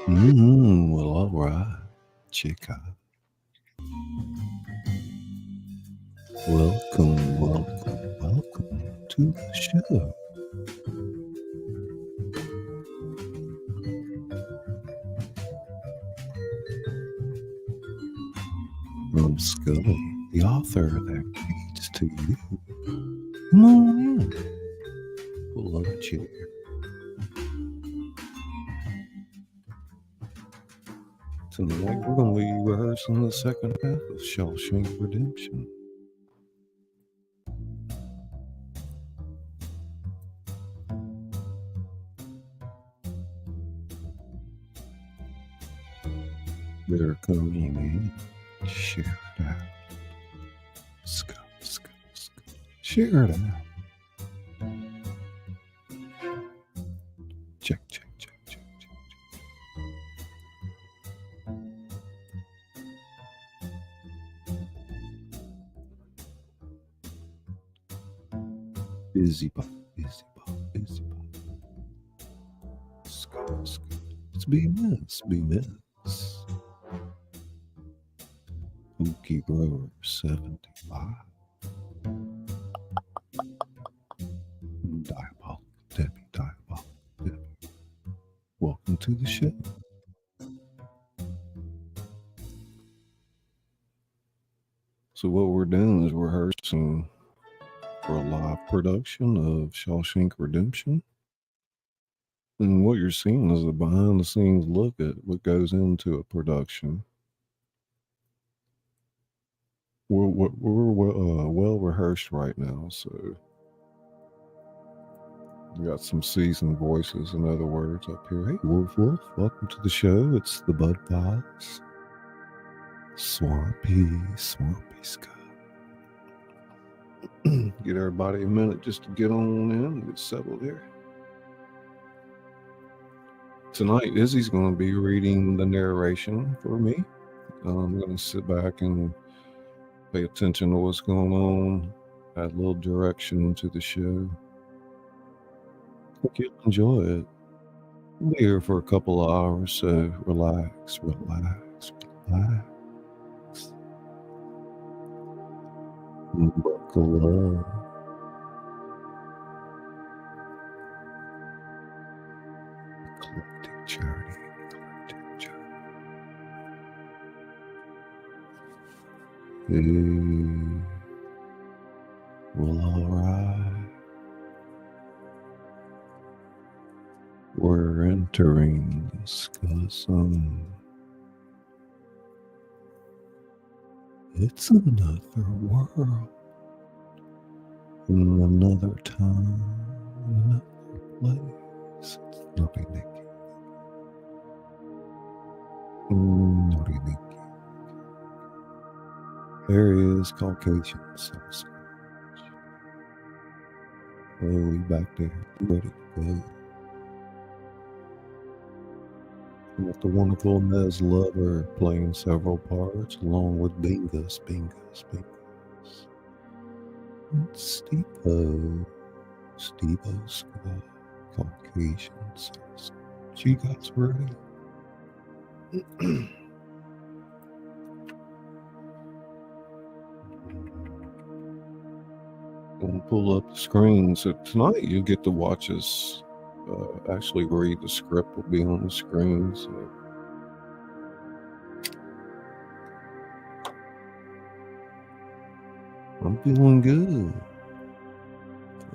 Well, all right, chica. Welcome to the show. I'm Scully, the author that reads to you. Come on in. Pull up a chair. Tonight we're going to be rehearsing the second half of Shawshank Redemption. They're coming in. Share it out. Scully. Share it out. Check. Busy bop. Scully. It's be miss. Spooky Grower 75. Diabolical Debbie. Welcome to the show. So what we're doing is rehearsing for a live production of Shawshank Redemption. And what you're seeing is a behind the scenes look at what goes into a production. We're well rehearsed right now, so we got some seasoned voices, in other words, up here. Hey, Wolf, welcome to the show. It's the Bud Pods. Swampy Scott. Get everybody a minute just to get on in and get settled here. Tonight, Izzy's going to be reading the narration for me. I'm going to sit back and pay attention to what's going on, add a little direction to the show. I think you'll enjoy it. We'll be here for a couple of hours, so relax. Buckle up. Eclectic journey. Well, all right. We're entering the Ska Zone. It's another world, in another time, another place. It's Naughty Nicky. There is Caucasian sausage. Oh, we back there, ready to go. With the wonderful Nez Lover playing several parts, along with Bingus. It's Steve-O Scott, Caucasian sausage. You guys ready? Gonna pull up the screen. So tonight you get to watch us actually read. The script will be on the screen. So I'm feeling good.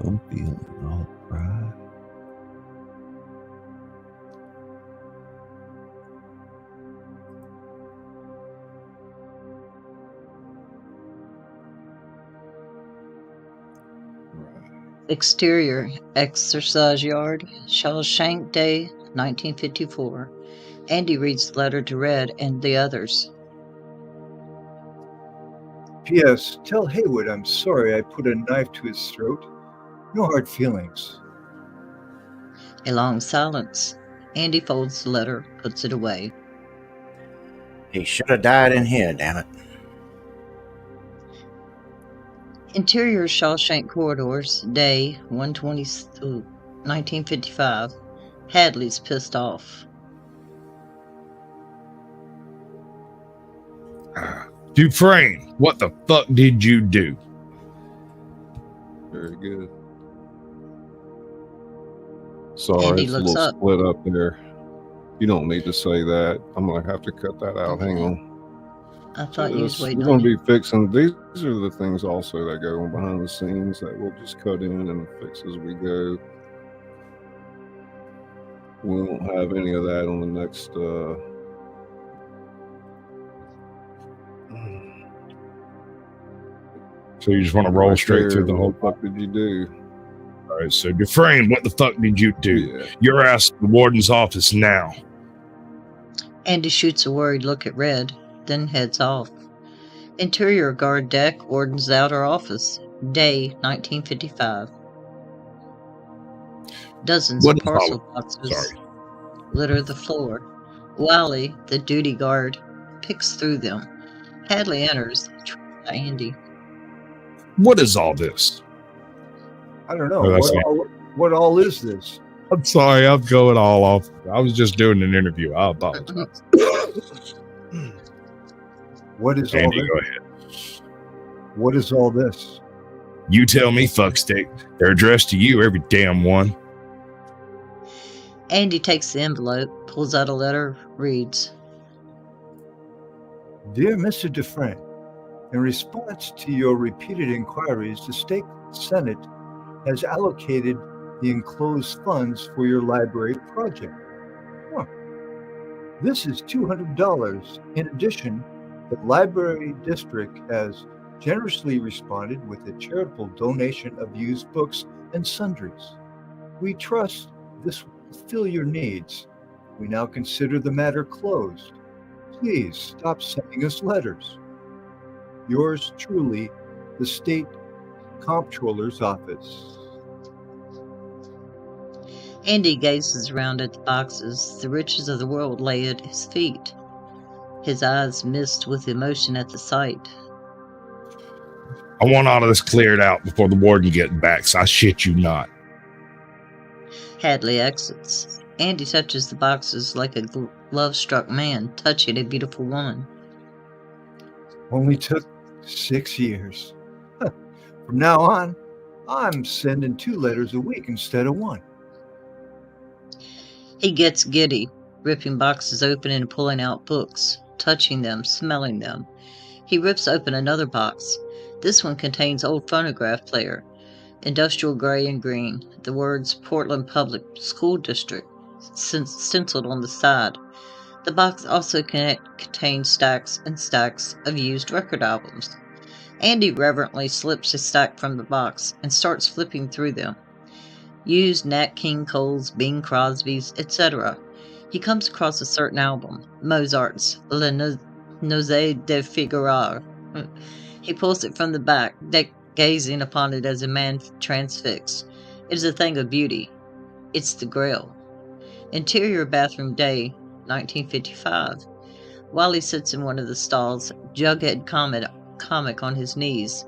I'm feeling all right. Exterior, exercise yard, Shawshank Day, 1954. Andy reads the letter to Red and the others. P.S. Tell Haywood I'm sorry I put a knife to his throat. No hard feelings. A long silence. Andy folds the letter, puts it away. He should have died in here, damn it. Interior Shawshank corridors, day 120, 1955. Hadley's pissed off. Dufresne, what the fuck did you do? Very good. Sorry, Andy it's a looks little up. split up there. You don't need to say that. I'm going to have to cut that out. Okay. Hang on. I thought you was waiting We're on going me. to be fixing. These are the things also that go on behind the scenes that we'll just cut in and fix as we go. We won't have any of that on the next. So you just want to roll straight through the whole. What did you do? All right, so Dufresne, what the fuck did you do? Yeah. Your ass to the warden's office now. Andy shoots a worried look at Red, then heads off. Interior guard deck, warden's outer office, day 1955. Dozens What of is parcel all- boxes Sorry. litter the floor. Wally, the duty guard, picks through them. Hadley enters, trailed by Andy. What is all this? I don't know. Oh, that's What all is this? I'm sorry, I'm going all off. I was just doing an interview. I apologize. What is all Andy, this? go ahead. What is all this? You tell me, fuckstick. They're addressed to you, every damn one. Andy takes the envelope, pulls out a letter, reads. Dear Mr. Dufresne, in response to your repeated inquiries, the State Senate has allocated the enclosed funds for your library project. Huh. This is $200. In addition, the library district has generously responded with a charitable donation of used books and sundries. We trust this will fulfill your needs. We now consider the matter closed. Please stop sending us letters. Yours truly, the State Comptroller's Office. Andy gazes around at the boxes. The riches of the world lay at his feet. His eyes mist with emotion at the sight. I want all of this cleared out before the warden gets back, so I shit you not. Hadley exits. Andy touches the boxes like a love-struck man touching a beautiful woman. Only took 6 years. From now on, I'm sending 2 letters a week instead of 1. He gets giddy, ripping boxes open and pulling out books, touching them, smelling them. He rips open another box. This one contains old phonograph player, industrial gray and green, the words Portland Public School District stenciled on the side. The box also contains stacks and stacks of used record albums. Andy reverently slips a stack from the box and starts flipping through them. Used Nat King Cole's, Bing Crosby's, etc. He comes across a certain album, Mozart's La Noce de Figaro. He pulls it from the back, gazing upon it as a man transfixed. It is a thing of beauty. It's the Grail. Interior bathroom, day 1955. Wally sits in one of the stalls, Jughead comic on his knees.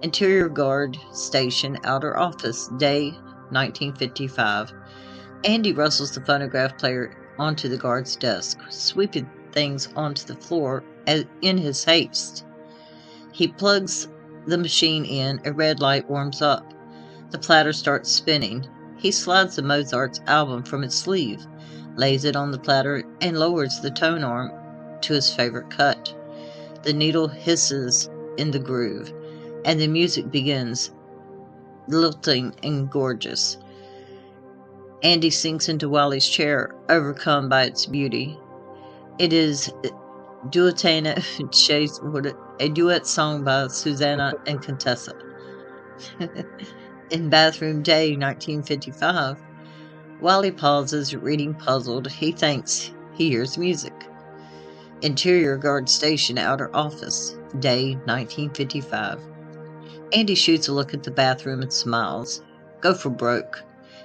Interior guard station, outer office, day 1955. Andy rustles the phonograph player onto the guard's desk, sweeping things onto the floor in his haste. He plugs the machine in, a red light warms up. The platter starts spinning. He slides the Mozart's album from its sleeve, lays it on the platter, and lowers the tone arm to his favorite cut. The needle hisses in the groove, and the music begins, lilting and gorgeous. Andy sinks into Wally's chair, overcome by its beauty. It is a duet song by Susanna and Contessa. In bathroom, day 1955, Wally pauses, reading puzzled. He thinks He hears music. Interior guard station outer office, day 1955. Andy shoots a look at the bathroom and smiles. Go for broke.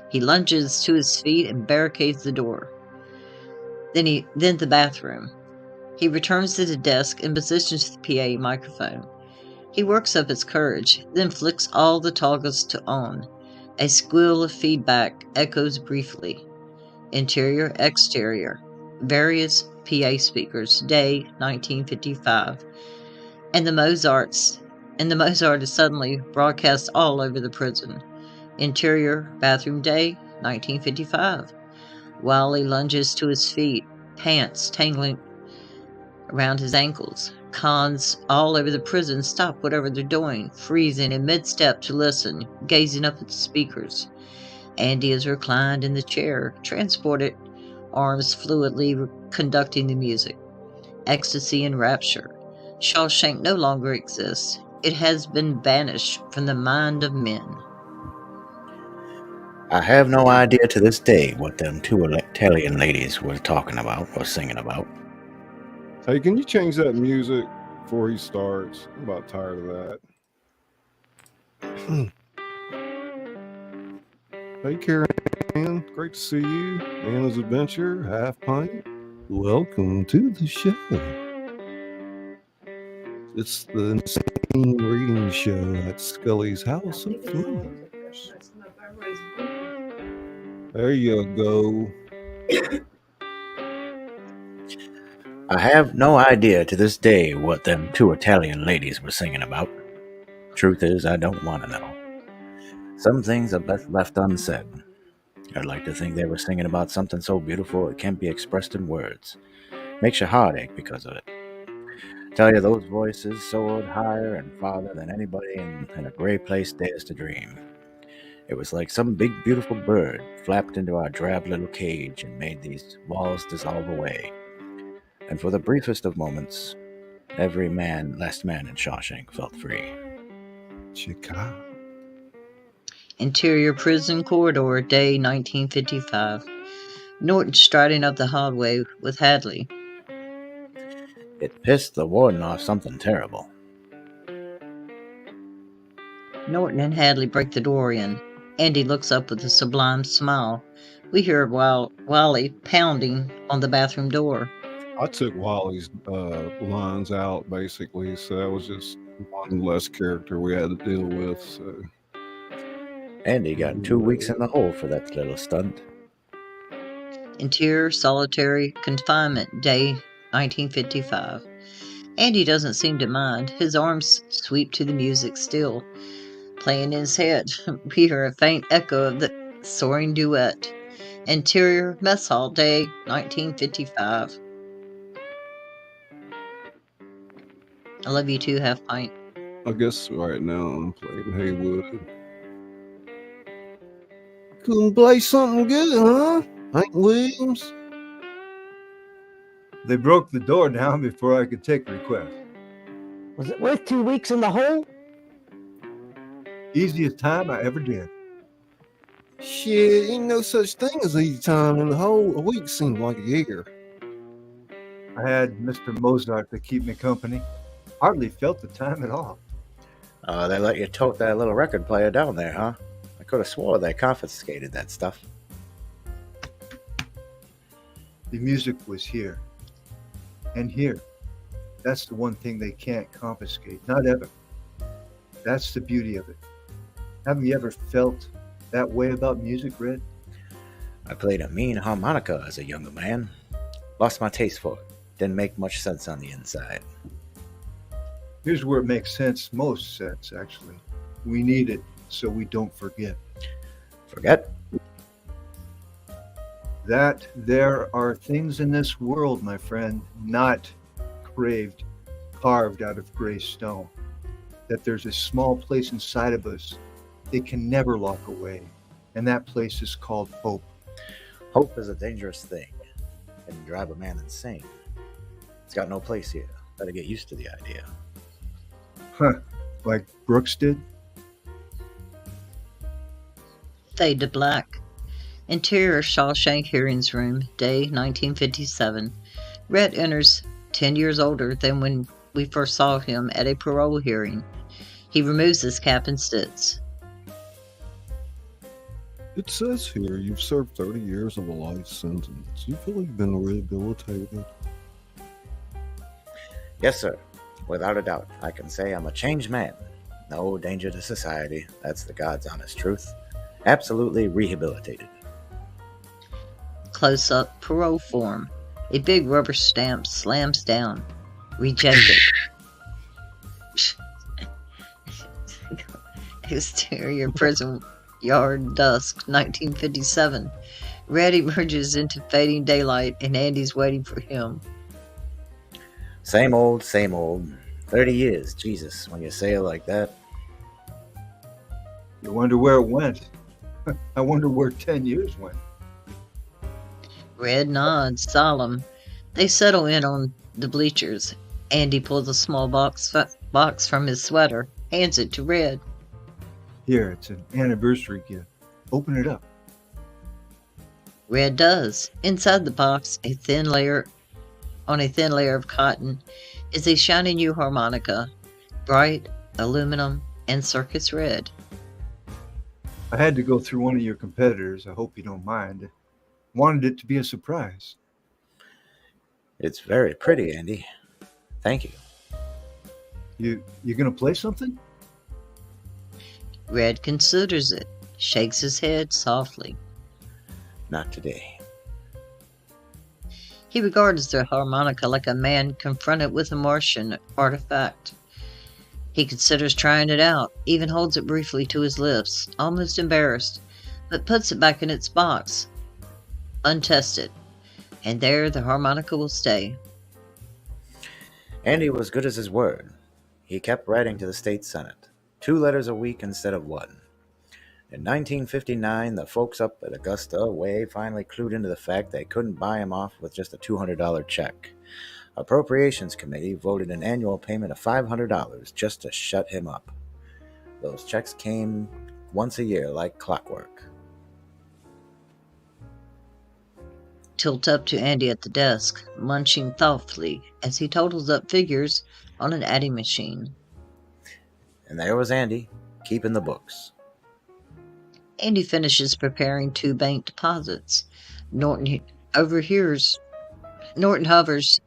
He lunges to his feet and barricades the door. Then the bathroom. He returns to the desk and positions the PA microphone. He works up his courage, then flicks all the toggles to on. A squeal of feedback echoes briefly. Interior, exterior. Various PA speakers, day 1955. And the Mozart is suddenly broadcast all over the prison. Interior, bathroom, day 1955. Wiley lunges to his feet, pants tangling around his ankles. Cons all over the prison stop whatever they're doing, freezing in mid-step to listen, gazing up at the speakers. Andy is reclined in the chair, transported, arms fluidly conducting the music. Ecstasy and rapture. Shawshank no longer exists. It has been banished from the mind of men. I have no idea to this day what them two Italian ladies were talking about or singing about. Hey, can you change that music before he starts? I'm about tired of that. Hey, Karen. Great to see you. Anna's Adventure, Half Pint. Welcome to the show. It's the insane reading show at Scully's House of Flames. There you go. I have no idea to this day what them two Italian ladies were singing about. Truth is, I don't want to know. Some things are best left unsaid. I'd like to think they were singing about something so beautiful it can't be expressed in words. Makes your heart ache because of it. Tell you, those voices soared higher and farther than anybody in a gray place dares to dream. It was like some big beautiful bird flapped into our drab little cage and made these walls dissolve away. And for the briefest of moments, every last man in Shawshank felt free. Chicago. Interior prison corridor, day 1955. Norton striding up the hallway with Hadley. It pissed the warden off something terrible. Norton and Hadley break the door in. Andy looks up with a sublime smile. We hear Wiley pounding on the bathroom door. I took Wally's lines out, basically, so that was just one less character we had to deal with. So. Andy got 2 weeks in the hole for that little stunt. Interior solitary confinement, day 1955. Andy doesn't seem to mind. His arms sweep to the music still, playing in his head. We hear a faint echo of the soaring duet. Interior mess hall, day 1955. I love you too, Half Pint. I guess right now I'm playing Haywood. Couldn't play something good, huh? Hank Williams? They broke the door down before I could take requests. Was it worth 2 weeks in the hole? Easiest time I ever did. Shit, ain't no such thing as easy time in the whole. A week seemed like a year. I had Mr. Mozart to keep me company. Hardly felt the time at all. They let you tote that little record player down there, huh? I could have swore they confiscated that stuff. The music was here. And here. That's the one thing they can't confiscate. Not ever. That's the beauty of it. Haven't you ever felt that way about music, Red? I played a mean harmonica as a younger man. Lost my taste for it. Didn't make much sense on the inside. Here's where it makes most sense, actually. We need it so we don't forget. Forget? That there are things in this world, my friend, not carved out of gray stone. That there's a small place inside of us it can never lock away. And that place is called hope. Hope is a dangerous thing. It can drive a man insane. It's got no place here. Better get used to the idea. Huh. Like Brooks did? Fade to black. Interior Shawshank Hearings Room, day 1957. Rhett enters, 10 years older than when we first saw him at a parole hearing. He removes his cap and sits. It says here you've served 30 years of a life sentence. You feel you've been rehabilitated? Yes, sir. Without a doubt, I can say I'm a changed man. No danger to society. That's the God's honest truth. Absolutely rehabilitated. Close-up parole form. A big rubber stamp slams down. Rejected. Exterior prison yard, dusk, 1957. Red emerges into fading daylight, and Andy's waiting for him. Same old, same old. 30 years, Jesus, when you say it like that. You wonder where it went. I wonder where 10 years went. Red nods, solemn. They settle in on the bleachers. Andy pulls a small box from his sweater, hands it to Red. Here, it's an anniversary gift. Open it up. Red does. Inside the box, on a thin layer of cotton, is a shiny new harmonica, bright, aluminum, and circus red. I had to go through one of your competitors. I hope you don't mind. Wanted it to be a surprise. It's very pretty, Andy. Thank you. You gonna play something? Red considers it, shakes his head softly. Not today. He regards the harmonica like a man confronted with a Martian artifact. He considers trying it out, even holds it briefly to his lips, almost embarrassed, but puts it back in its box, untested, and there the harmonica will stay. Andy was good as his word. He kept writing to the state senate, 2 letters a week instead of 1. In 1959, the folks up at Augusta Way finally clued into the fact they couldn't buy him off with just a $200 check. Appropriations Committee voted an annual payment of $500 just to shut him up. Those checks came once a year like clockwork. Tilt up to Andy at the desk, munching thoughtfully as he totals up figures on an adding machine. And there was Andy, keeping the books. Andy finishes preparing 2 bank deposits. Norton hovers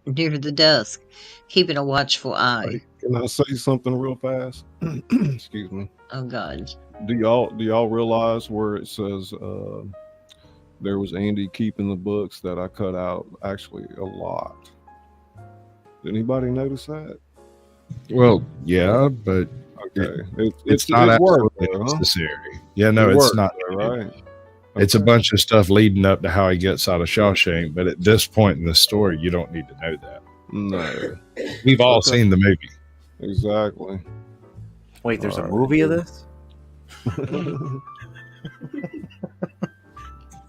near the desk, keeping a watchful eye. Hey, can I say something real fast? Excuse me. Oh, God. Do y'all realize where it says there was Andy keeping the books that I cut out actually a lot? Did anybody notice that? Well, yeah, but Okay. it's not it absolutely worked there, huh? necessary. Yeah, no, It it's worked not. there, right? It's a Okay. bunch of stuff leading up to how he gets out of Shawshank, but at this point in the story, you don't need to know that. No. We've all Okay. seen the movie. Exactly. Wait, there's a Alright. movie of this?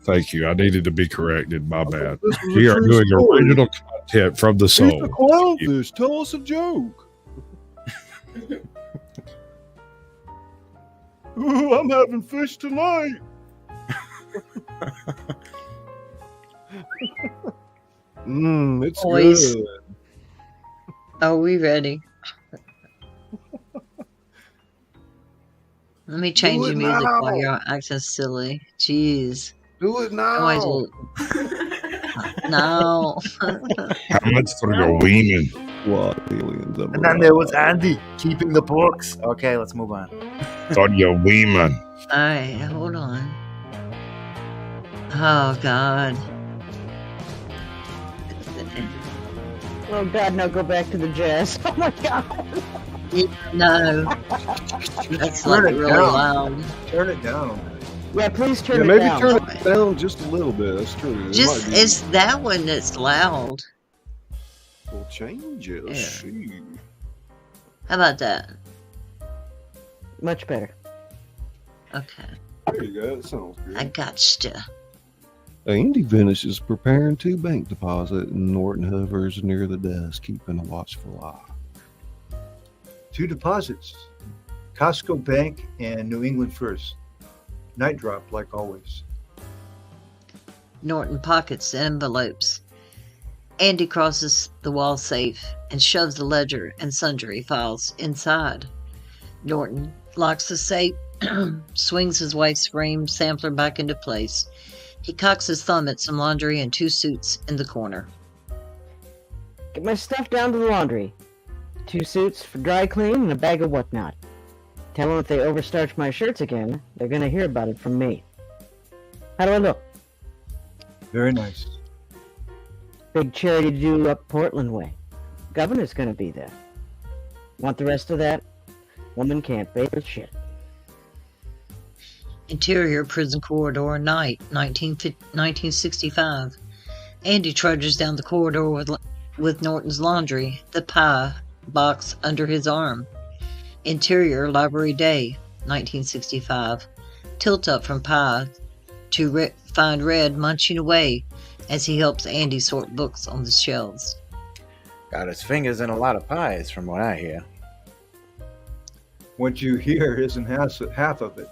Thank you. I needed to be corrected. My bad. This was We a are true doing story. original content from the He's soul. a clownfish. Tell us a joke. Ooh, I'm having fish tonight. It's Boys. good. Are we ready? Let me change it the music now. while you're acting silly. Jeez. Do it I might as now. well. No. How much for your women? What aliens ever And then there was Andy, keeping the books. Okay, let's move on. For your women. Alright, hold on. Oh, God. Oh God, no! Go back to the jazz. Oh my God. No. That's like Turn it really down. loud. Turn it down. Yeah, please turn Yeah, it maybe down. turn it down just a little bit. That's true. It Just, might be- it's that one that's loud. We'll change it. Yeah. Shoot. How about that? Much better. Okay. There you go. That sounds good. I gotcha. Andy finishes preparing 2 bank deposits, and Norton hovers near the desk, keeping a watchful eye. 2 deposits. Costco Bank and New England First. Night drop, like always. Norton pockets the envelopes. Andy crosses the wall safe and shoves the ledger and sundry files inside. Norton locks the safe, swings his wife's frame sampler back into place. He cocks his thumb at some laundry and 2 suits in the corner. Get my stuff down to the laundry. 2 suits for dry clean and a bag of whatnot. Tell them if they overstarch my shirts again, they're gonna hear about it from me. How do I look? Very nice. Big charity do up Portland way. Governor's gonna be there. Want the rest of that? Woman can't pay for shit. Interior prison corridor, night, 1965. Andy trudges down the corridor with Norton's laundry, the pie box under his arm. Interior library day, 1965. Tilt up from pie to find Red munching away as he helps Andy sort books on the shelves. Got his fingers in a lot of pies, from what I hear. What you hear isn't half of it.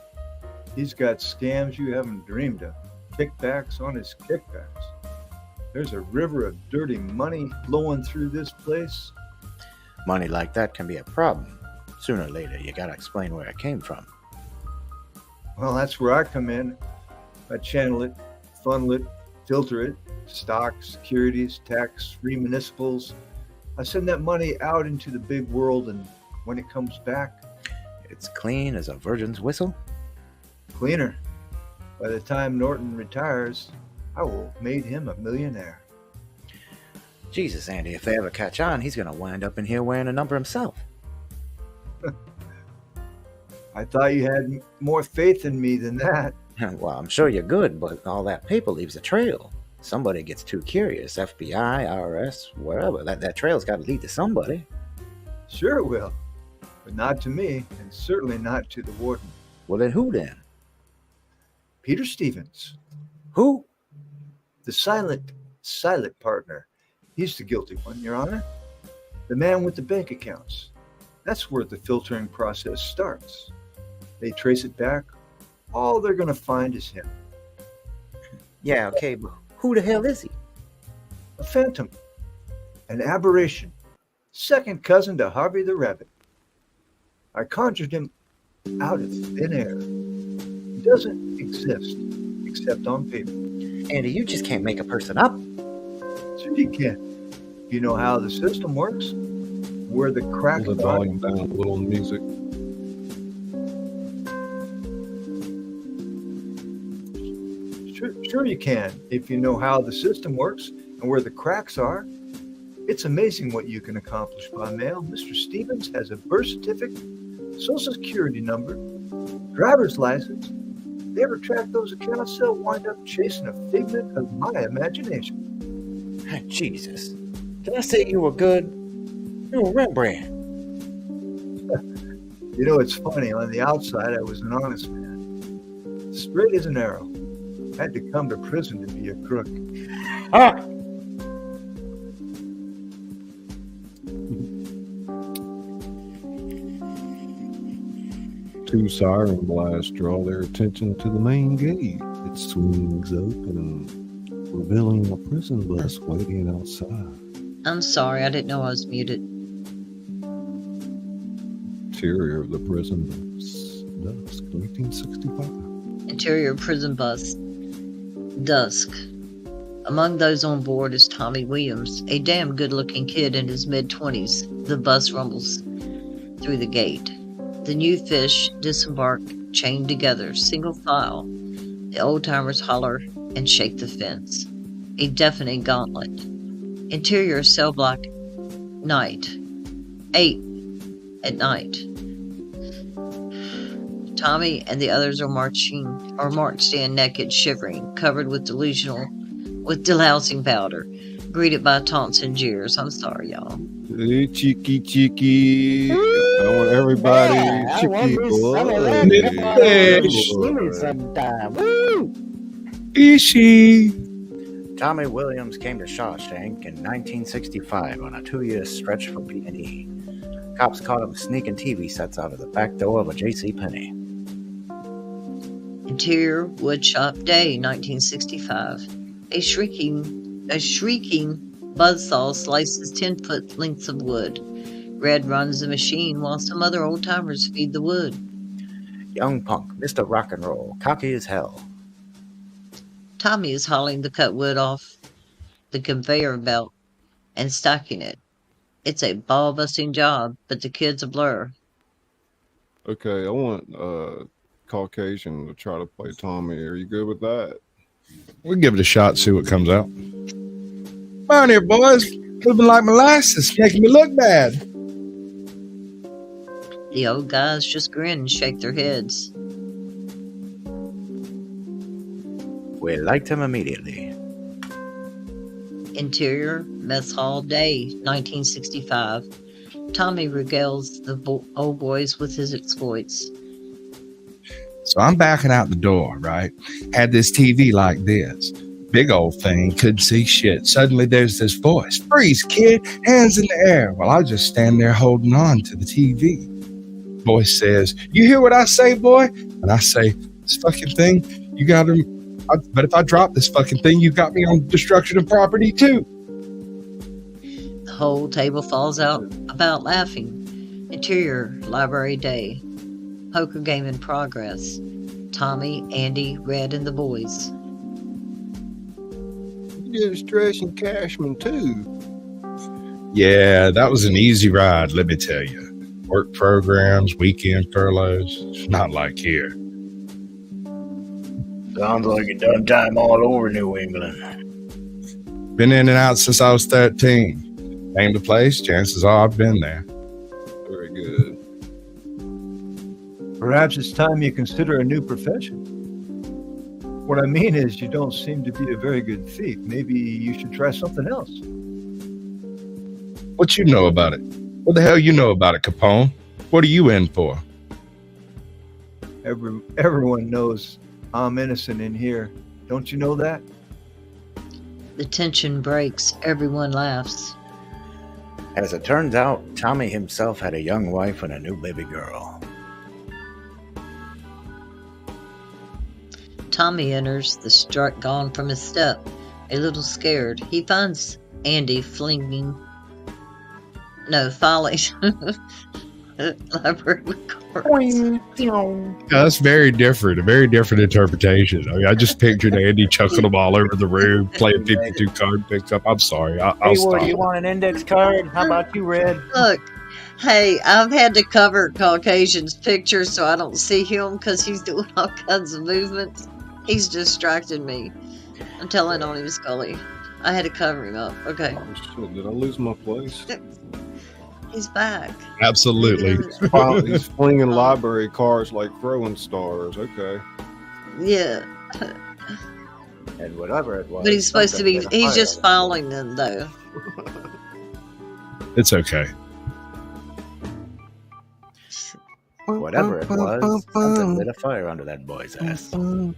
He's got scams you haven't dreamed of. Kickbacks on his kickbacks. There's a river of dirty money flowing through this place. Money like that can be a problem. Sooner or later, you gotta explain where it came from. Well, that's where I come in. I channel it, funnel it, filter it, stocks, securities, tax-free municipals. I send that money out into the big world, and when it comes back, It's clean as a virgin's whistle? cleaner. By the time Norton retires, I will have made him a millionaire. Jesus, Andy, if they ever catch on, he's gonna wind up in here wearing a number himself. I thought you had more faith in me than that. Well, I'm sure you're good, but all that paper leaves a trail. Somebody gets too curious, FBI, IRS, wherever. That trail's gotta lead to somebody. Sure it will, but not to me, and certainly not to the warden. Well, then who then? Peter Stevens, Who? the silent partner. He's the guilty one, Your Honor. The man with the bank accounts. That's where the filtering process starts. They trace it back. All they're going to find is him. Yeah, okay, but who the hell is he? A phantom. An aberration. Second cousin to Harvey the Rabbit. I conjured him out of thin air. He doesn't exist except on paper. Andy, you just can't make a person up. Sure you can. If you know how the system works, where the crack Pull the volume down a little on music. Sure you can, if you know how the system works and where the cracks are. It's amazing what you can accomplish by mail. Mr. Stevens has a birth certificate, social security number, driver's license. If they ever track those accounts, they'll wind up chasing a figment of my imagination. Jesus. Did I say you were good? You were Rembrandt. You know, it's funny. On the outside, I was an honest man. Straight as an arrow. Had to come to prison to be a crook. Ah! Two siren blasts draw their attention to the main gate. It swings open, revealing a prison bus waiting outside. I'm sorry, I didn't know I was muted. Interior of the prison bus. Dusk, 1965. Interior prison bus. Dusk. Among those on board is Tommy Williams, a damn good-looking kid in his mid-20s. The bus rumbles through the gate. The new fish disembark, chained together, single file. The old-timers holler and shake the fence. A deafening gauntlet. Interior cell block. Night. 8 at night. Tommy and the others are marched in naked, shivering, covered with delousing powder, greeted by taunts and jeers. I'm sorry, y'all. Hey, cheeky. I want everybody I want cheeky. me some of that. Boy. Come on, give me some time. Woo! Ishi. Tommy Williams came to Shawshank in 1965 on a 2-year stretch for B&E. Cops caught him sneaking TV sets out of the back door of a JCPenney. Interior woodshop day, 1965. A shrieking buzzsaw slices 10-foot lengths of wood. Red runs the machine while some other old-timers feed the wood. Young punk, Mr. Rock and Roll, cocky as hell. Tommy is hauling the cut wood off the conveyor belt and stacking it. It's a ball-busting job, but the kid's a blur. Okay, I want Caucasian to try to play Tommy. Are you good with that? We'll give it a shot, see what comes out. Come on here, boys. Living like molasses, making me look bad. The old guys just grin and shake their heads. We liked him immediately. Interior, Mess Hall, Day, 1965. Tommy regales the old boys with his exploits. So I'm backing out the door, right? Had this TV like this. Big old thing, couldn't see shit. Suddenly there's this voice. Freeze, kid, hands in the air. Well, I just stand there holding on to the TV. Voice says, you hear what I say, boy? And I say, this fucking thing, you got him. But if I drop this fucking thing, you got me on destruction of property too. The whole table falls out about laughing. Interior, Library, Day. Poker game in progress. Tommy, Andy, Red, and the boys. You did Stretch and Cashman too. Yeah, that was an easy ride, let me tell you. Work programs, weekend furloughs, not like here. Sounds like you done time all over New England. Been in and out since I was 13. Name the place, chances are I've been there. Very good. Perhaps it's time you consider a new profession. What I mean is, you don't seem to be a very good thief. Maybe you should try something else. What you know about it? What the hell you know about it, Capone? What are you in for? Everyone knows I'm innocent in here. Don't you know that? The tension breaks. Everyone laughs. As it turns out, Tommy himself had a young wife and a new baby girl. Tommy enters, the strut gone from his step. A little scared, he finds Andy filing library cards. Yeah, that's very different. A very different interpretation. I mean, I just pictured Andy chucking them all over the room, playing 52 card picks up. I'm sorry. I'll stop. You want an index card? How about you, Red? Look, hey, I've had to cover Caucasian's picture so I don't see him because he's doing all kinds of movements. He's distracted me. I'm telling on him, Scully. I had to cover him up. Okay. Oh shit, did I lose my place? He's back. Absolutely. Wow, he's flinging library cards like throwing stars. Okay. Yeah. And whatever it was. But he's supposed to be, he's just following them, though. It's okay. Whatever it was, something lit a fire under that boy's ass. Oh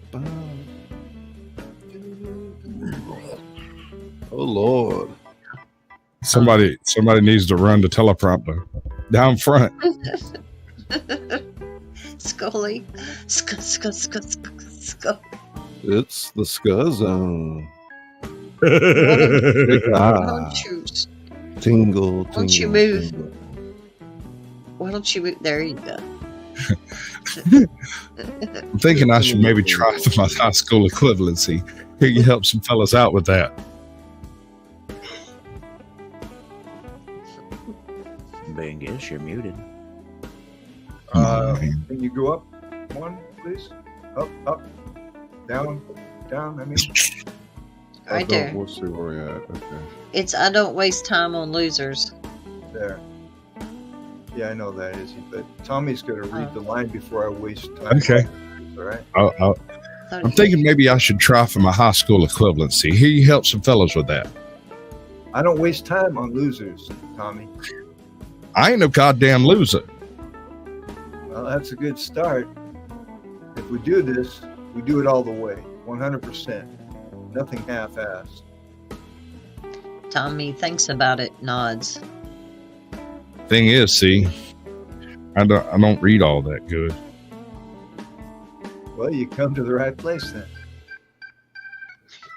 Lord. Somebody needs to run the teleprompter down front. Scully. It's the Ska Zone. Why don't you, Tingle, why don't you move? Why don't you move? There you go. I'm thinking I should maybe try for my high school equivalency. Here, you help some fellas out with that. Bingus, you're muted. Can you go up one, please? Up, down. I mean, Right there. We'll see where we're at. Okay. It's I don't waste time on losers. there. Yeah, I know that, Izzy. But Tommy's going to read the line before I waste time. Okay. All right. I'm thinking maybe I should try for my high school equivalency. Here, you help some fellas with that. I don't waste time on losers, Tommy. I ain't no goddamn loser. Well, that's a good start. If we do this, we do it all the way, 100%. Nothing half-assed. Tommy thinks about it, nods. Thing is, see, I don't read all that good. Well, you come to the right place then.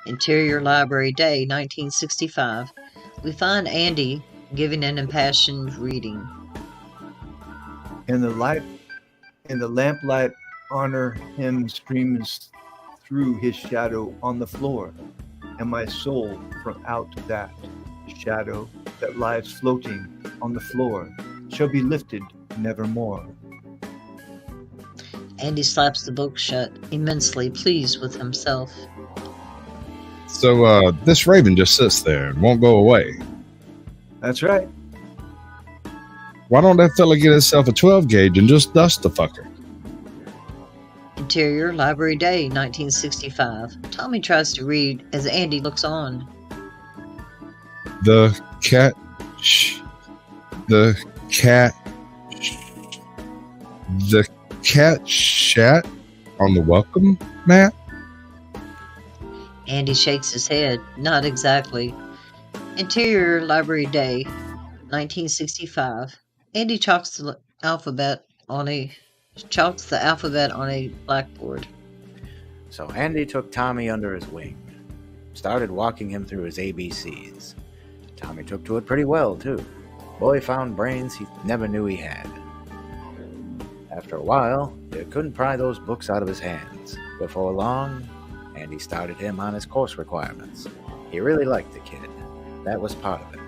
Interior Library Day, 1965. We find Andy giving an impassioned reading. And the lamplight honor him streams through his shadow on the floor, and my soul from out that shadow that lies floating on the floor shall be lifted nevermore. Andy slaps the book shut, immensely pleased with himself. So this raven just sits there and won't go away. That's right. Why don't that fella get himself a 12 gauge and just dust the fucker? Interior Library Day, 1965. Tommy tries to read as Andy looks on. The cat shat on the welcome mat? Andy shakes his head. Not exactly. Interior Library Day, 1965. Andy chalks the alphabet on a blackboard. So Andy took Tommy under his wing, started walking him through his ABCs. Tommy took to it pretty well, too. Boy found brains he never knew he had. After a while, you couldn't pry those books out of his hands. Before long, Andy started him on his course requirements. He really liked the kid. That was part of it.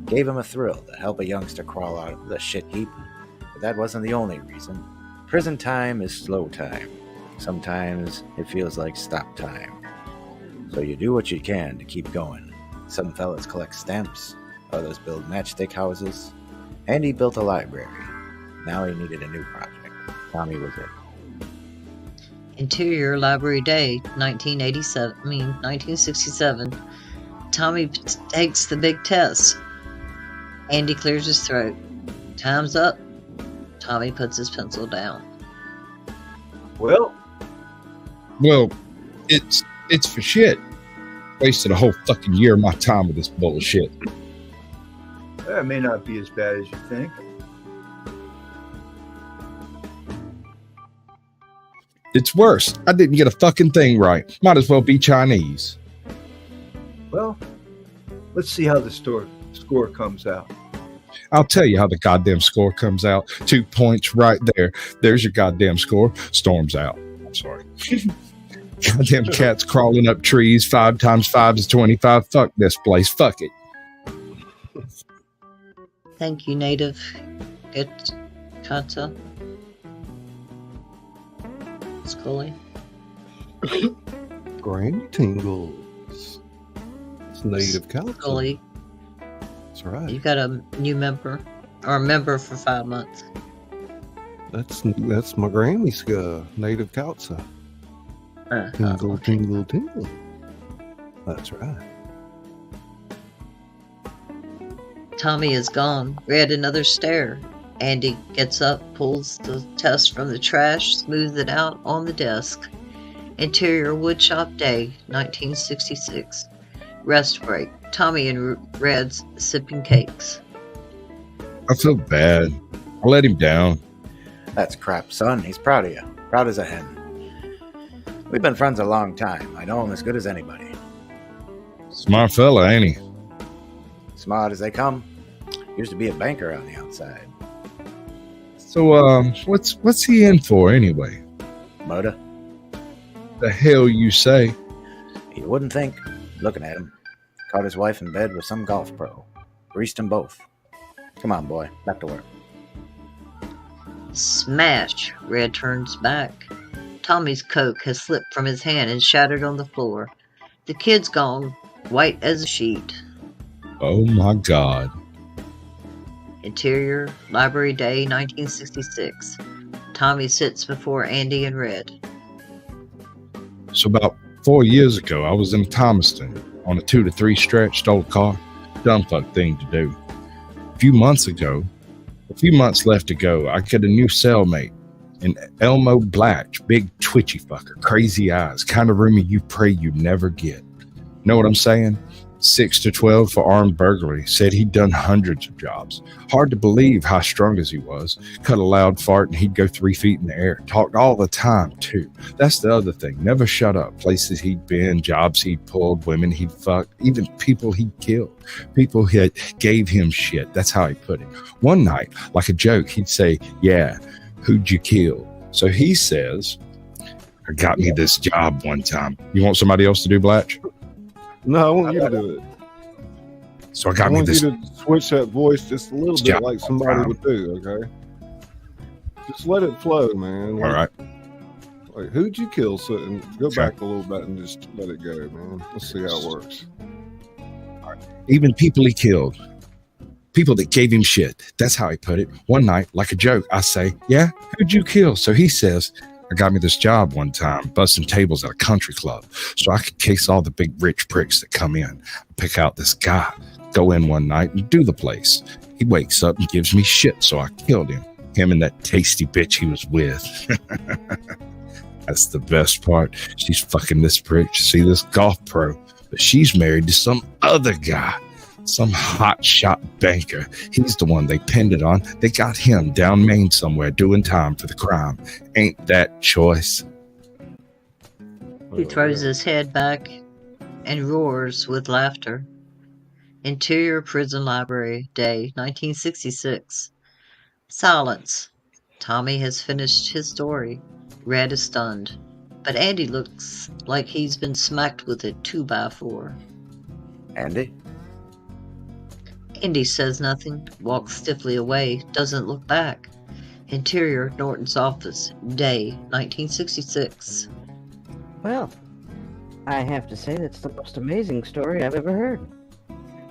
Gave him a thrill to help a youngster crawl out of the shit heap. But that wasn't the only reason. Prison time is slow time. Sometimes it feels like stop time. So you do what you can to keep going. Some fellas collect stamps, others build matchstick houses. Andy built a library. Now he needed a new project. Tommy was it. Interior Library Day, 1967. Tommy takes the big test. Andy clears his throat. Time's up. Tommy puts his pencil down. Well, it's for shit. Wasted a whole fucking year of my time with this bullshit. that may not be as bad as you think. It's worse. I didn't get a fucking thing right. Might as well be Chinese. Well, let's see how the score comes out. I'll tell you how the goddamn score comes out. 2 points right there. There's your goddamn score. Storm's out. I'm sorry. Goddamn cats crawling up trees. 5 times 5 is 25. Fuck this place. Fuck it. Thank you, Native Kata. Scully. Granny Tingles. It's native California. Scully, That's right. you got a new member, or a member for 5 months. That's my Grammy's native Kautsa. Tingle, Okay. tingle, tingle. That's right. Tommy is gone. Red another stare. Andy gets up, pulls the test from the trash, smooths it out on the desk. Interior woodshop day, 1966. Rest break. Tommy and Red's sipping cakes. I feel bad. I let him down. That's crap, son. He's proud of you. Proud as a hen. We've been friends a long time. I know him as good as anybody. Smart fella, ain't he? Smart as they come. Used to be a banker on the outside. So, what's he in for anyway? Murder? The hell you say? You wouldn't think. Looking at him. Caught his wife in bed with some golf pro. Greased them both. Come on, boy. Back to work. Smash! Red turns back. Tommy's Coke has slipped from his hand and shattered on the floor. The kid's gone, white as a sheet. Oh my God. Interior, Library Day, 1966. Tommy sits before Andy and Red. So about 4 years ago, I was in Thomaston on a 2 to 3 stretch, stole a car. Dumb fuck thing to do. A few months left to go, I get a new cellmate. An Elmo Blatch, big twitchy fucker, crazy eyes, kind of roomy you pray you never get. Know what I'm saying? 6 to 12 for armed burglary. Said he'd done hundreds of jobs. Hard to believe how strong as he was. Cut a loud fart and he'd go 3 feet in the air. Talked all the time, too. That's the other thing. Never shut up. Places he'd been, jobs he'd pulled, women he'd fucked, even people he'd killed. People that gave him shit. That's how he put it. One night, like a joke, he'd say, yeah, who'd you kill? So he says, I got me this job one time. You want somebody else to do Blatch? No, I want you to do it. So I got me want this. you to switch that voice just a little bit, like somebody would do. Okay, just let it flow, man. All right. Like, who'd you kill? So, and go back a little bit and just let it go, man. Let's see how it works. Even people he killed. People that gave him shit. That's how he put it. One night, like a joke, I say, yeah, who'd you kill? So he says, I got me this job one time, busting tables at a country club, so I could case all the big rich pricks that come in. Pick out this guy, go in one night and do the place. He wakes up and gives me shit, so I killed him. Him and that tasty bitch he was with. That's the best part. She's fucking this prick. See, this golf pro, but she's married to some other guy. Some hotshot banker. He's the one they pinned it on. They got him down Maine somewhere doing time for the crime. Ain't that choice? He throws his head back and roars with laughter. Interior Prison Library, day 1966. Silence. Tommy has finished his story. Red is stunned, but Andy looks like he's been smacked with a 2x4. Andy? Andy says nothing, walks stiffly away, doesn't look back. Interior Norton's office, day 1966. Well, I have to say that's the most amazing story I've ever heard.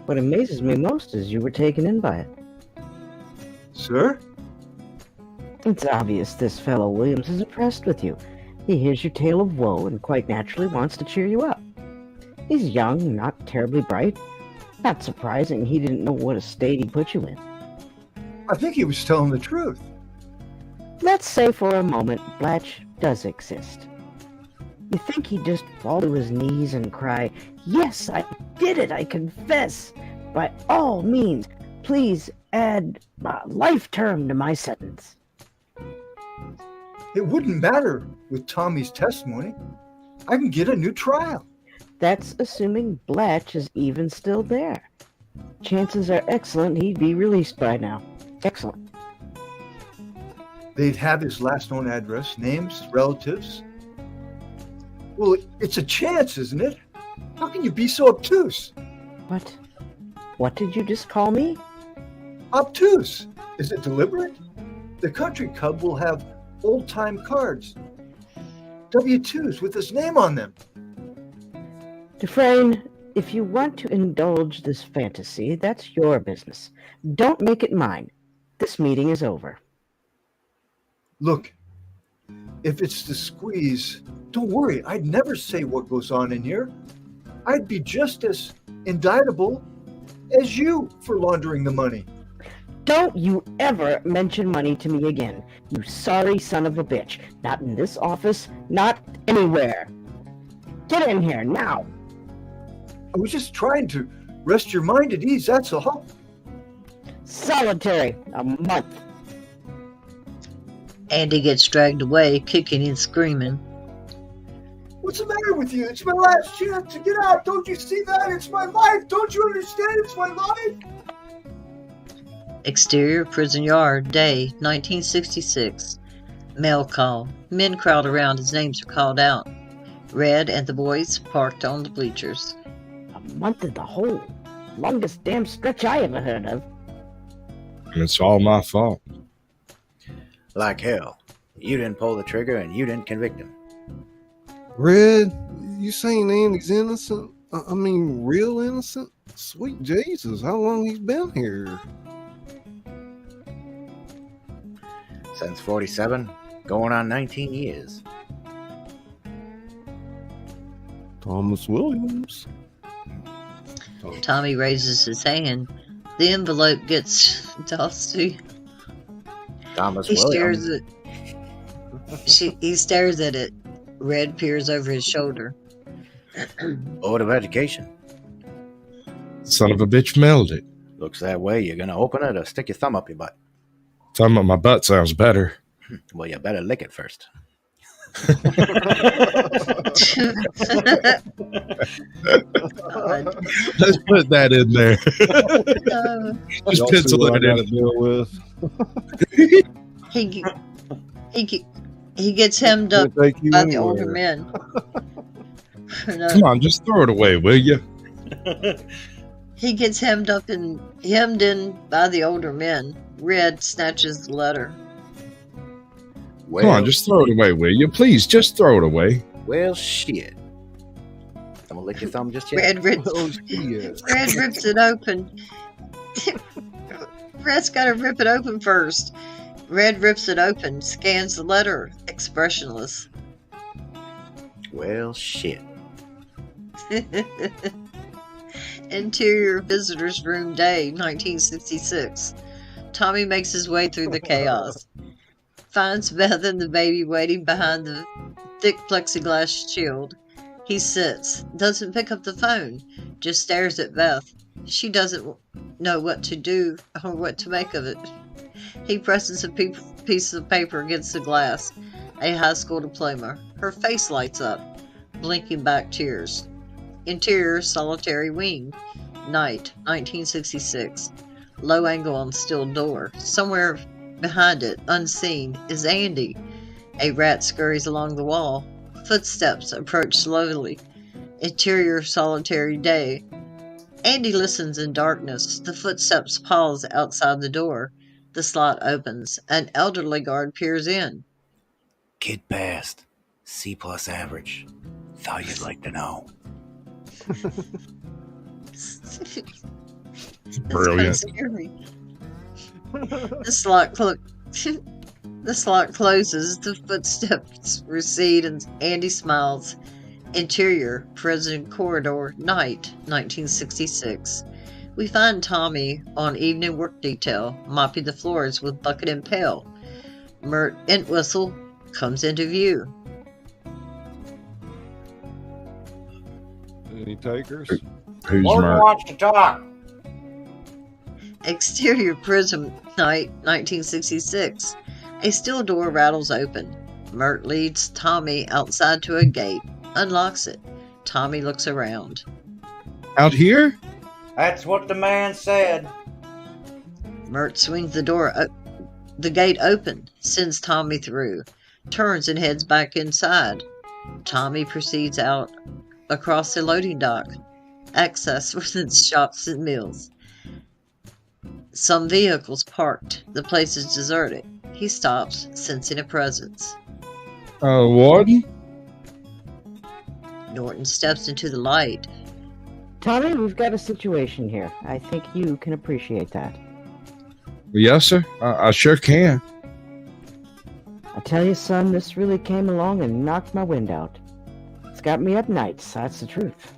What amazes me most is you were taken in by it. Sir? It's obvious this fellow Williams is impressed with you. He hears your tale of woe and quite naturally wants to cheer you up. He's young, not terribly bright. Not surprising he didn't know what a state he put you in. I think he was telling the truth. Let's say for a moment Blatch does exist. You think he'd just fall to his knees and cry, yes, I did it, I confess. By all means, please add a life term to my sentence. It wouldn't matter with Tommy's testimony. I can get a new trial. That's assuming Blatch is even still there. Chances are excellent he'd be released by now. Excellent. They'd have his last known address, names, relatives. Well, it's a chance, isn't it? How can you be so obtuse? What did you just call me? Obtuse. Is it deliberate? The country club will have old-time cards. W-2s with his name on them. Dufresne, if you want to indulge this fantasy, that's your business. Don't make it mine. This meeting is over. Look, if it's the squeeze, don't worry. I'd never say what goes on in here. I'd be just as indictable as you for laundering the money. Don't you ever mention money to me again, you sorry son of a bitch. Not in this office, not anywhere. Get in here, now. I was just trying to rest your mind at ease, that's all. Solitary, a month. Andy gets dragged away, kicking and screaming. What's the matter with you? It's my last chance to get out. Don't you see that? It's my life. Don't you understand? It's my life. Exterior Prison Yard, day 1966. Mail call. Men crowd around as names are called out. Red and the boys parked on the bleachers. A month in the hole. Longest damn stretch I ever heard of. It's all my fault. Like hell. You didn't pull the trigger and you didn't convict him. Red, you saying Andy's innocent? I mean, real innocent? Sweet Jesus, how long he's been here? Since 47, going on 19 years. Thomas Williams. Tommy raises his hand. The envelope gets dusty. Thomas He Williams. he stares at it. Red peers over his shoulder. Board of Education. Son of a bitch mailed it. Looks that way. You're going to open it or stick your thumb up your butt? Thumb up my butt sounds better. Well, you better lick it first. God. Let's put that in there. Just Y'all see pencil what I it got to in. deal with. He gets hemmed up Can't take you by the older anywhere. men. No, Come on, just throw it away, will you? he gets hemmed in by the older men. Red snatches the letter. Well, Come on, just throw it away, will you? Please, just throw it away. Well, shit. I'm going to lick your thumb just yet. Red rips Oh, shit. Red rips it open. Red's got to rip it open first. Red rips it open, scans the letter, expressionless. Well, shit. Interior visitor's room day, 1966. Tommy makes his way through the chaos. Finds Beth and the baby waiting behind the thick plexiglass shield. He sits, doesn't pick up the phone, just stares at Beth. She doesn't know what to do or what to make of it. He presses a piece of paper against the glass. A high school diploma. Her face lights up, blinking back tears. Interior solitary wing. Night, 1966. Low angle on steel door. Somewhere behind it, unseen, is Andy. A rat scurries along the wall. Footsteps approach slowly. Interior solitary day. Andy listens in darkness. The footsteps pause outside the door. The slot opens. An elderly guard peers in. Kid passed. C+ average. Thought you'd like to know. That's Brilliant. scary. The slot closes. The footsteps recede, and Andy smiles. Interior prison corridor. Night, 1966. We find Tommy on evening work detail, mopping the floors with bucket and pail. Mert Entwistle comes into view. Any takers? Who's Morgan Mert? wants to talk. Exterior prison night, 1966. A steel door rattles open. Mert leads Tommy outside to a gate, unlocks it. Tommy looks around. Out here? That's what the man said. Mert swings the gate open, sends Tommy through, turns and heads back inside. Tommy proceeds out across the loading dock, access within shops and mills. Some vehicles parked. The place is deserted. He stops, sensing a presence. Warden? Norton steps into the light. Tommy, we've got a situation here. I think you can appreciate that. Yes, sir. I sure can. I tell you, son, this really came along and knocked my wind out. It's got me up nights, that's the truth.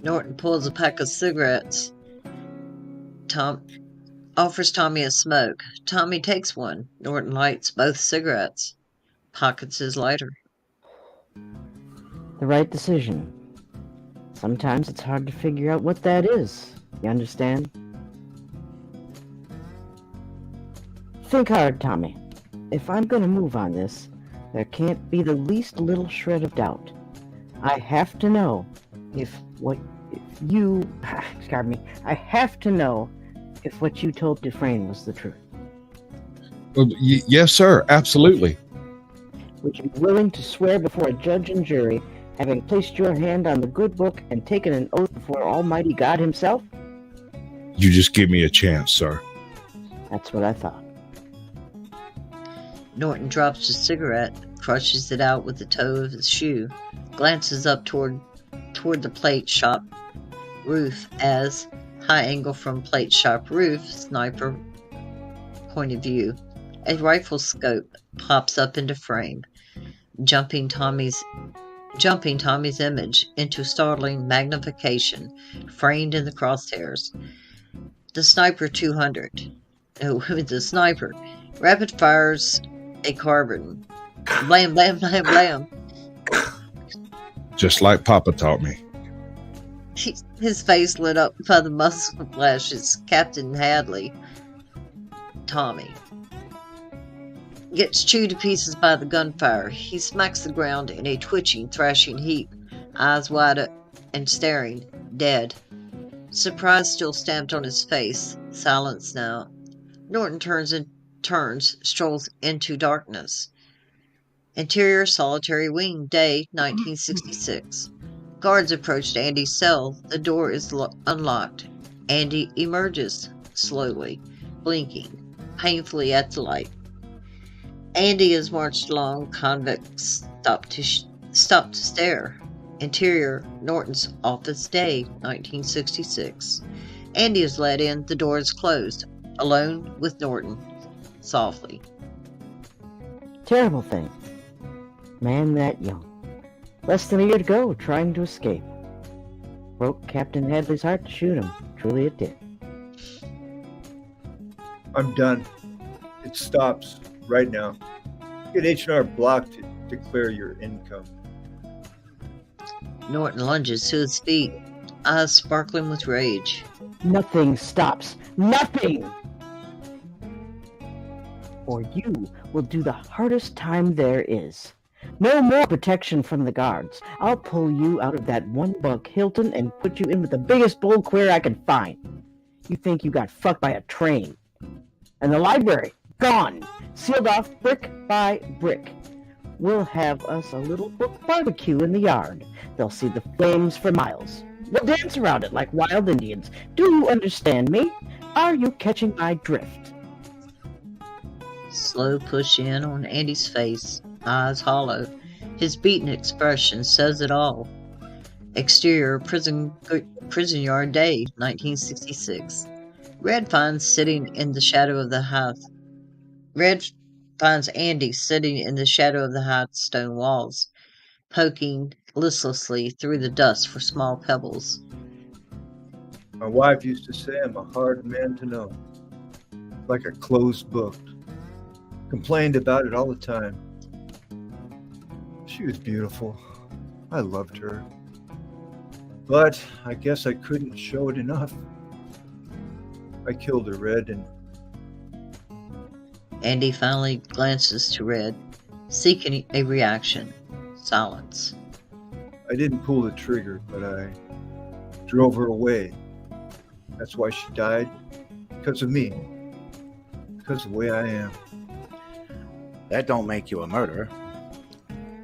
Norton pulls a pack of cigarettes. Tom offers Tommy a smoke. Tommy takes one. Norton lights both cigarettes. Pockets his lighter. The right decision. Sometimes it's hard to figure out what that is. You understand? Think hard, Tommy. If I'm going to move on this, there can't be the least little shred of doubt. I have to know I have to know if what you told Dufresne was the truth. Yes, sir. Absolutely. Would you be willing to swear before a judge and jury, having placed your hand on the good book and taken an oath before Almighty God himself? You just give me a chance, sir. That's what I thought. Norton drops his cigarette, crushes it out with the toe of his shoe, glances up toward the plate shop roof as, high angle from plate shop roof, sniper point of view. A rifle scope pops up into frame, jumping Tommy's image into startling magnification, framed in the crosshairs. The Sniper 200. Oh, the Sniper. Rapid fires a carbon. Blam, blam, blam, blam. Just like Papa taught me. His face lit up by the muzzle flashes. Captain Hadley, Tommy, gets chewed to pieces by the gunfire. He smacks the ground in a twitching, thrashing heap, eyes wide up and staring, dead. Surprise still stamped on his face. Silence now. Norton turns, strolls into darkness. Interior solitary wing, day 1966. Guards approached Andy's cell. The door is unlocked. Andy emerges, slowly, blinking, painfully at the light. Andy is marched along. Convicts stop to stare. Interior, Norton's office, day 1966. Andy is let in. The door is closed. Alone with Norton, softly. Terrible thing. Man that young. Less than a year to go, trying to escape. Broke Captain Hadley's heart to shoot him. Truly it did. I'm done. It stops right now. Get H&R Block to declare your income. Norton lunges to his feet, eyes sparkling with rage. Nothing stops. Nothing! Or you will do the hardest time there is. No more protection from the guards. I'll pull you out of that one-buck Hilton and put you in with the biggest bull queer I can find. You think you got fucked by a train. And the library, gone. Sealed off brick by brick. We'll have us a little book barbecue in the yard. They'll see the flames for miles. We'll dance around it like wild Indians. Do you understand me? Are you catching my drift? Slow push in on Andy's face, eyes hollow. His beaten expression says it all. Exterior, prison yard, day 1966. Red finds Andy sitting in the shadow of the high stone walls, poking listlessly through the dust for small pebbles. My wife used to say I'm a hard man to know. Like a closed book. Complained about it all the time. She was beautiful. I loved her. But I guess I couldn't show it enough. I killed her, Red, and Andy finally glances to Red, seeking a reaction. Silence. I didn't pull the trigger, but I drove her away. That's why she died. Because of me. Because of the way I am. That don't make you a murderer.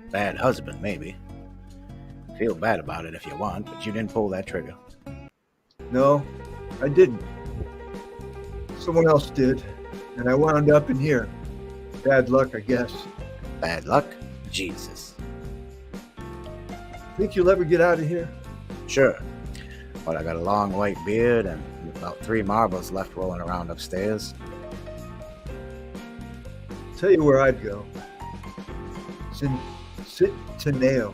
Bad husband, maybe. Feel bad about it if you want, but you didn't pull that trigger. No, I didn't. Someone else did, and I wound up in here. Bad luck, I guess. Bad luck? Jesus. Think you'll ever get out of here? Sure. But I got a long white beard and about 3 marbles left rolling around upstairs. Tell you where I'd go. Centineo,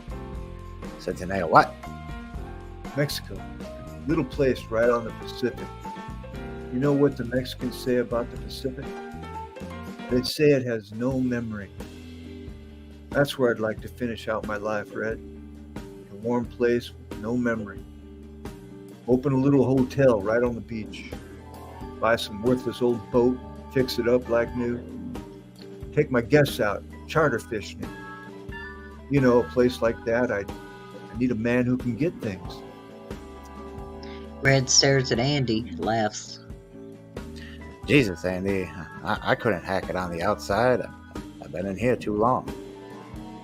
Centineo what? Mexico. Little place right on the Pacific. You know what the Mexicans say about the Pacific? They say it has no memory. That's where I'd like to finish out my life, Red. A warm place with no memory. Open a little hotel right on the beach. Buy some worthless old boat, fix it up like new. Take my guests out, charter fishing. You know, a place like that, I need a man who can get things. Red stares at Andy, laughs. Jesus, Andy, I couldn't hack it on the outside. I've been in here too long.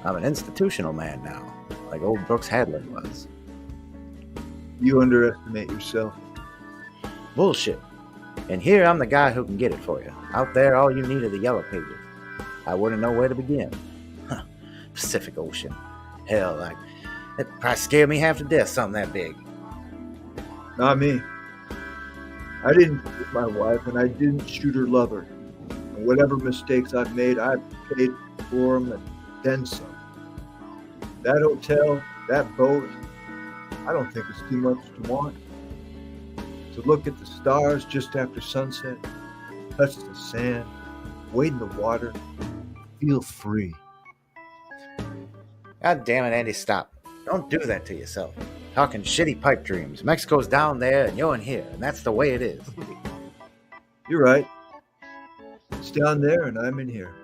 I'm an institutional man now, like old Brooks Hadley was. You underestimate yourself. Bullshit. And here I'm the guy who can get it for you. Out there, all you need are the yellow pages. I wouldn't know where to begin. Pacific Ocean. Hell, it probably scared me half to death, something that big. Not me. I didn't shoot my wife, and I didn't shoot her lover. And whatever mistakes I've made, I've paid for them and then some. That hotel, that boat, I don't think it's too much to want. To look at the stars just after sunset, touch the sand, wade in the water, feel free. God damn it, Andy, stop. Don't do that to yourself. Talking shitty pipe dreams. Mexico's down there and you're in here, and that's the way it is. You're right. It's down there and I'm in here.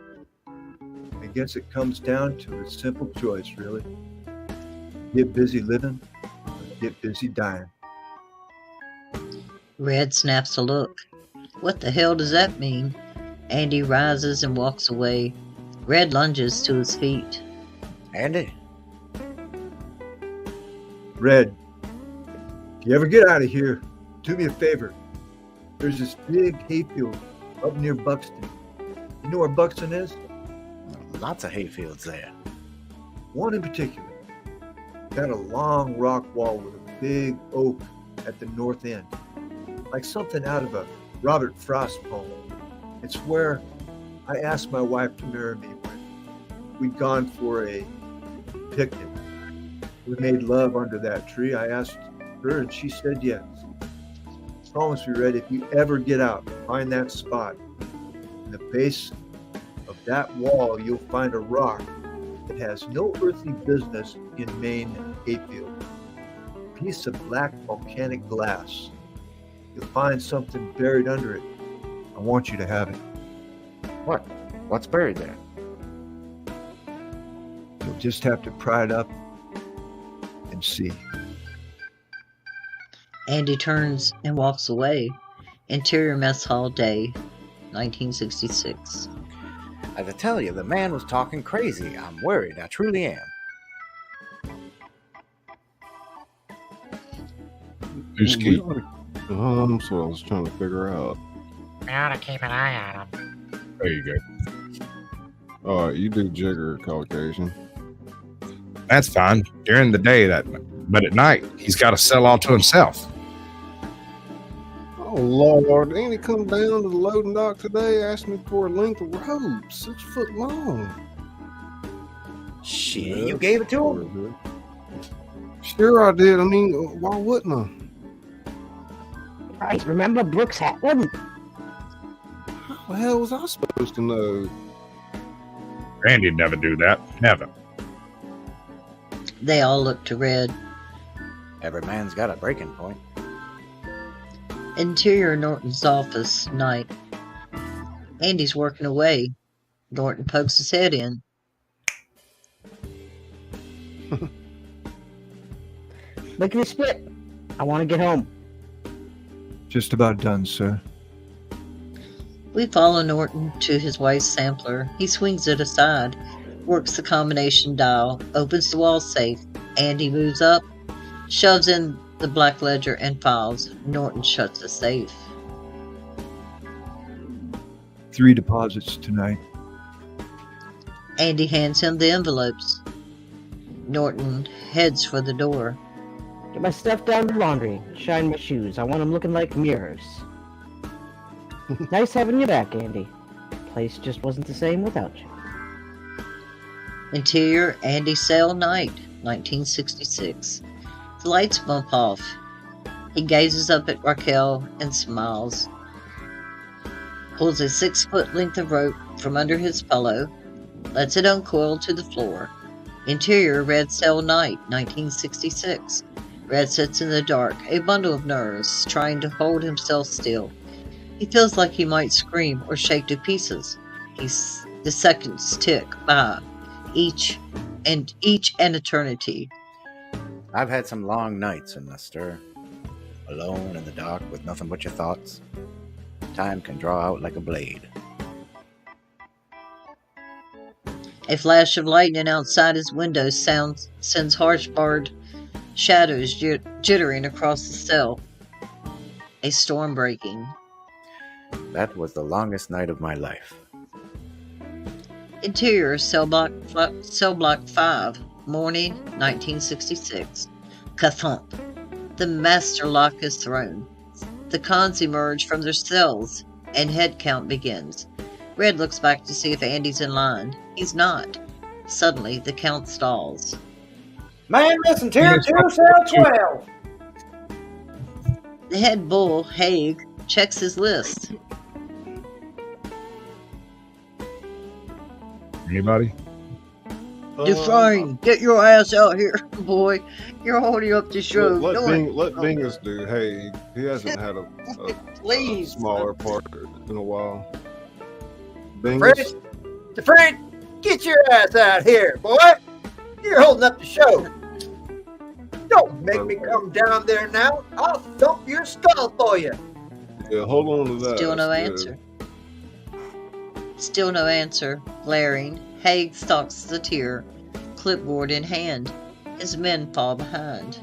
I guess it comes down to a simple choice, really. Get busy living or get busy dying. Red snaps a look. What the hell does that mean? Andy rises and walks away. Red lunges to his feet. Andy? Red, if you ever get out of here, do me a favor. There's this big hayfield up near Buxton. You know where Buxton is? Lots of hayfields there. One in particular. Got a long rock wall with a big oak at the north end. Like something out of a Robert Frost poem. It's where I asked my wife to marry me when we'd gone for a picnic. We made love under that tree. I asked her and she said yes. Promise me, Red, if you ever get out, find that spot. In the base of that wall, you'll find a rock that has no earthly business in Maine hayfield. A piece of black volcanic glass. You'll find something buried under it. I want you to have it. What? What's buried there? You'll just have to pry it up and see. Andy turns and walks away. Interior Mess Hall Day, 1966. I have to tell you, the man was talking crazy. I'm worried. I truly am. Who's We Keith? oughta- That's what I was trying to figure out. We ought to keep an eye on him. There you go. All right, you do Jigger, Caucasian. That's fine during the day, but at night he's got to sell all to himself. Oh Lord, ain't he come down to the loading dock today? Asked me for a length of rope, 6 foot long. Shit, you gave it to him? Sure I did. I mean, why wouldn't I? Right, remember Brooks Hatwood? How the hell was I supposed to know? Randy'd never do that. Never. They all look to Red. Every man's got a breaking point. Interior Norton's office, night. Andy's working away. Norton pokes his head in. Lickety split. I want to get home. Just about done, sir. We follow Norton to his wife's sampler. He swings it aside, works the combination dial, opens the wall safe. Andy moves up, shoves in the black ledger and files. Norton shuts the safe. 3 deposits tonight. Andy hands him the envelopes. Norton heads for the door. Get my stuff down to the laundry. Shine my shoes. I want them looking like mirrors. Nice having you back, Andy. Place just wasn't the same without you. Interior Andy cell night, 1966. The lights bump off. He gazes up at Raquel and smiles. Pulls a 6-foot length of rope from under his pillow. Lets it uncoil to the floor. Interior Red cell night, 1966. Red sits in the dark, a bundle of nerves, trying to hold himself still. He feels like he might scream or shake to pieces. The seconds tick by, each an eternity. I've had some long nights in the stir. Alone in the dark with nothing but your thoughts. Time can draw out like a blade. A flash of lightning outside his window sends harsh barred shadows jittering across the cell. A storm breaking. That was the longest night of my life. Interior cell block 5, morning 1966. Kathump. The master lock is thrown. The cons emerge from their cells, and head count begins. Red looks back to see if Andy's in line. He's not. Suddenly, the count stalls. Man, listen, tier 2, cell 12. The head bull, Haig, checks his list. Anybody? Dufresne, get your ass out here, boy. You're holding up the show. Let No Dingus do. Hey, he hasn't had a Please. smaller part in a while. Dingus. Fred, Dufresne, get your ass out here, boy. You're holding up the show. Don't make me come down there now. I'll thump your skull for you. Yeah, hold on to that. Still no That's answer. Still no answer. Glaring, Haig stalks the tier, clipboard in hand. His men fall behind.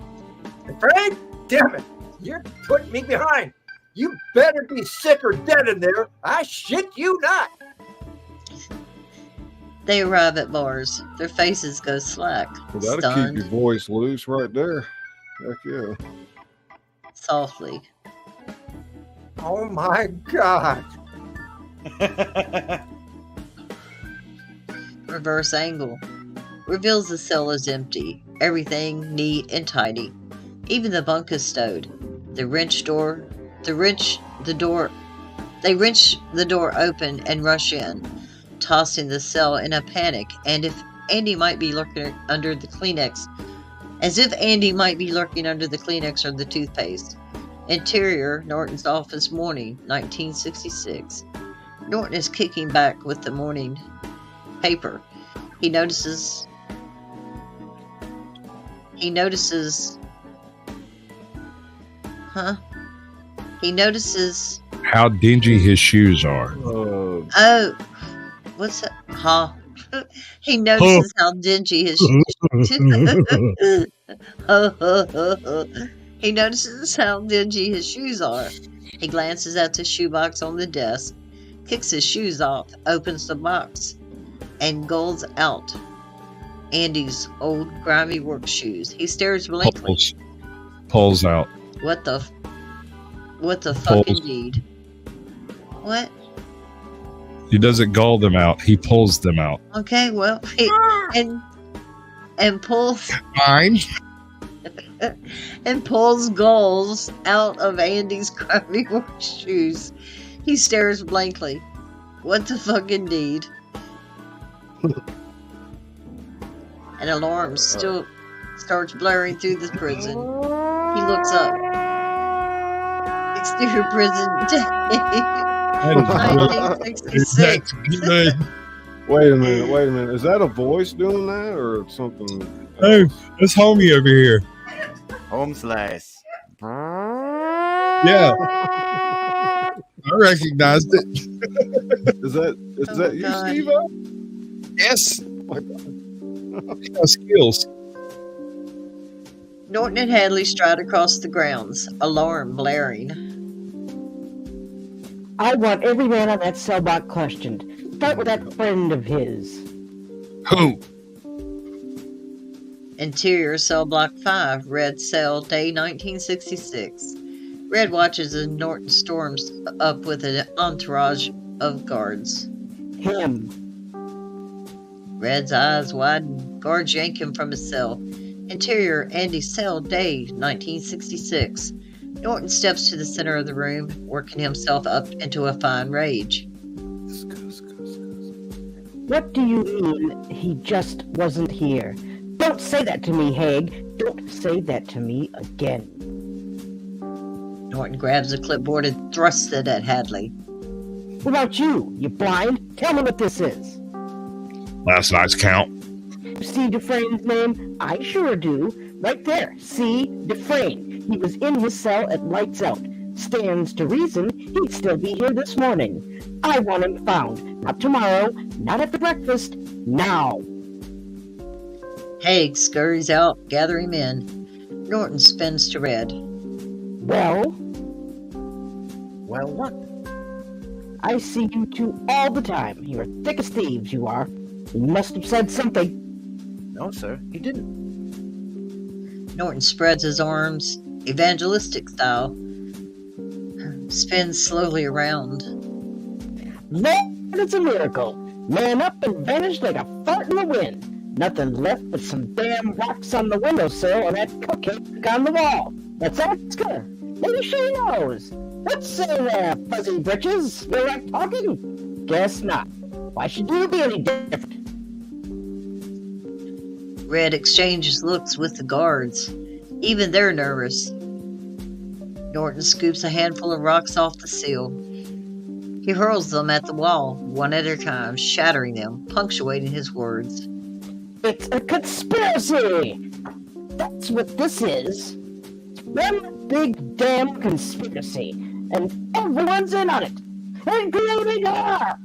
Dufresne, damn it. You're putting me behind. You better be sick or dead in there. I shit you not. They arrive at bars. Their faces go slack. Well, that'll Stunned, keep your voice loose right there. Heck yeah. softly. Oh my God. Reverse angle. Reveals the cell is empty. Everything neat and tidy. Even the bunk is stowed. They wrench the door open and rush in, tossing the cell in a panic, and if Andy might be lurking under the Kleenex, as if Andy might be lurking under the Kleenex or the toothpaste. Interior, Norton's office, morning, 1966. Norton is kicking back with the morning paper. He notices How dingy his shoes are. oh, what's that? Huh? He notices how dingy his He notices how dingy his shoes are. He glances at the shoebox on the desk, kicks his shoes off, opens the box, and gulls out Andy's old grimy work shoes. He stares blankly. Pulls out. What the fucking Pulls. deed? What? He doesn't gull them out. He pulls them out. Okay, well, and pulls Fine. and pulls gulls out of Andy's grimy work shoes. He stares blankly. What the fucking deed? An alarm still starts blaring through the prison. He looks up. Exterior prison day. 1966. That's good. Wait a minute. Is that a voice doing that or something? Hey, it's homie over here. Home slice. Yeah. I recognized it. Is that you, God. Steve-O? Yes. He got skills. Norton and Hadley stride across the grounds, alarm blaring. I want every man on that cell block questioned. Start with that friend of his. Who? Interior cell block 5, Red cell, day 1966. Red watches as Norton storms up with an entourage of guards. Him. Red's eyes widen. Guards yank him from his cell. Interior, Andy's cell, day 1966. Norton steps to the center of the room, working himself up into a fine rage. What do you mean he just wasn't here? Don't say that to me, Haig. Don't say that to me again. Norton grabs a clipboard and thrusts it at Hadley. What about you? You blind? Tell me what this is. Last night's count. You see Dufresne's name? I sure do. Right there. See? Dufresne. He was in his cell at lights out. Stands to reason he'd still be here this morning. I want him found. Not tomorrow. Not after breakfast. Now. Haig scurries out, gathering men. Norton spins to Red. Well, Well, what? I see you two all the time. You're thick as thieves, you are. You must have said something. No, sir, he didn't. Norton spreads his arms, evangelistic style. Spins slowly around. Lord, it's a miracle. Man up and vanished like a fart in the wind. Nothing left but some damn rocks on the windowsill and that cupcake on the wall. Let's ask her. Maybe she knows. Let's say there, fuzzy britches. You're not talking? Guess not. Why should you be any different? Red exchanges looks with the guards. Even they're nervous. Norton scoops a handful of rocks off the sill. He hurls them at the wall, one at a time, shattering them, punctuating his words. It's a conspiracy! That's what this is. One big damn conspiracy, and everyone's in on it, including her!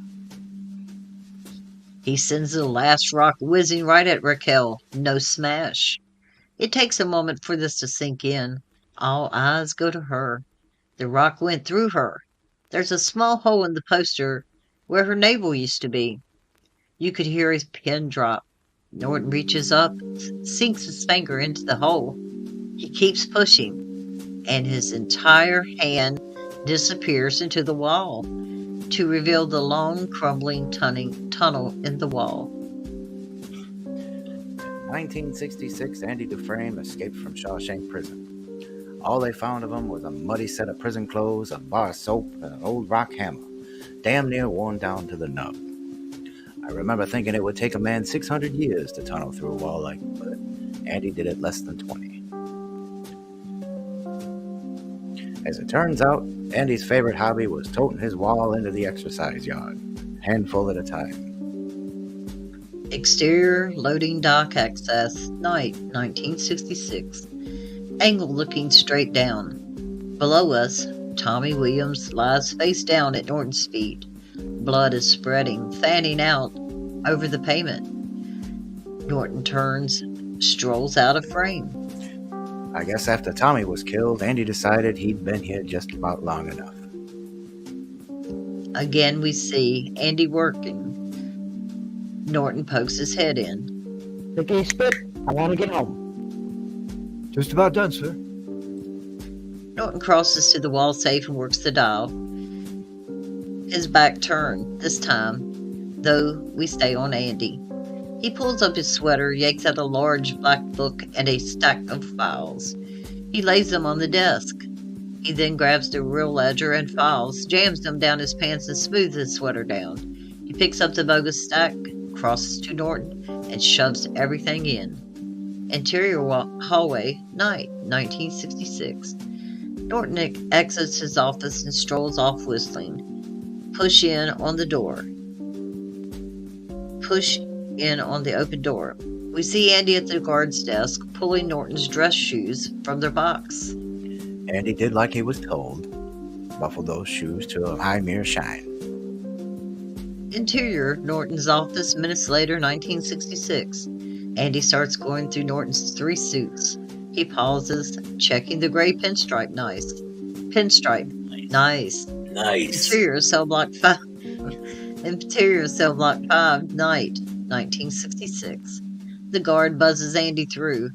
He sends the last rock whizzing right at Raquel. No smash. It takes a moment for this to sink in. All eyes go to her. The rock went through her. There's a small hole in the poster where her navel used to be. You could hear his pin drop. Norton reaches up, sinks his finger into the hole. He keeps pushing, and his entire hand disappears into the wall to reveal the long, crumbling tunnel in the wall. 1966, Andy Dufresne escaped from Shawshank Prison. All they found of him was a muddy set of prison clothes, a bar of soap, and an old rock hammer, damn near worn down to the nub. I remember thinking it would take a man 600 years to tunnel through a wall like that, but Andy did it less than 20. As it turns out, Andy's favorite hobby was toting his wall into the exercise yard, handful at a time. Exterior loading dock access, night 1966. Angle looking straight down. Below us, Tommy Williams lies face down at Norton's feet. Blood is spreading, fanning out over the pavement. Norton turns, strolls out of frame. I guess after Tommy was killed, Andy decided he'd been here just about long enough. Again we see Andy working. Norton pokes his head in. Okay, Spit, I want to get home. Just about done, sir. Norton crosses to the wall safe and works the dial. His back turned, this time, though we stay on Andy. He pulls up his sweater, yanks out a large black book and a stack of files. He lays them on the desk. He then grabs the real ledger and files, jams them down his pants, and smooths his sweater down. He picks up the bogus stack, crosses to Norton, and shoves everything in. Interior hallway, night, 1966. Norton exits his office and strolls off whistling. Push in on the door. Push in on the open door. We see Andy at the guard's desk, pulling Norton's dress shoes from their box. Andy did like he was told, buffled those shoes to a high mere shine. Interior, Norton's office, minutes later, 1966. Andy starts going through Norton's 3 suits. He pauses, checking the gray pinstripe. Nice. Pinstripe. Nice. Interior, cell block 5. Interior, cell block 5, night, 1966. The guard buzzes Andy through.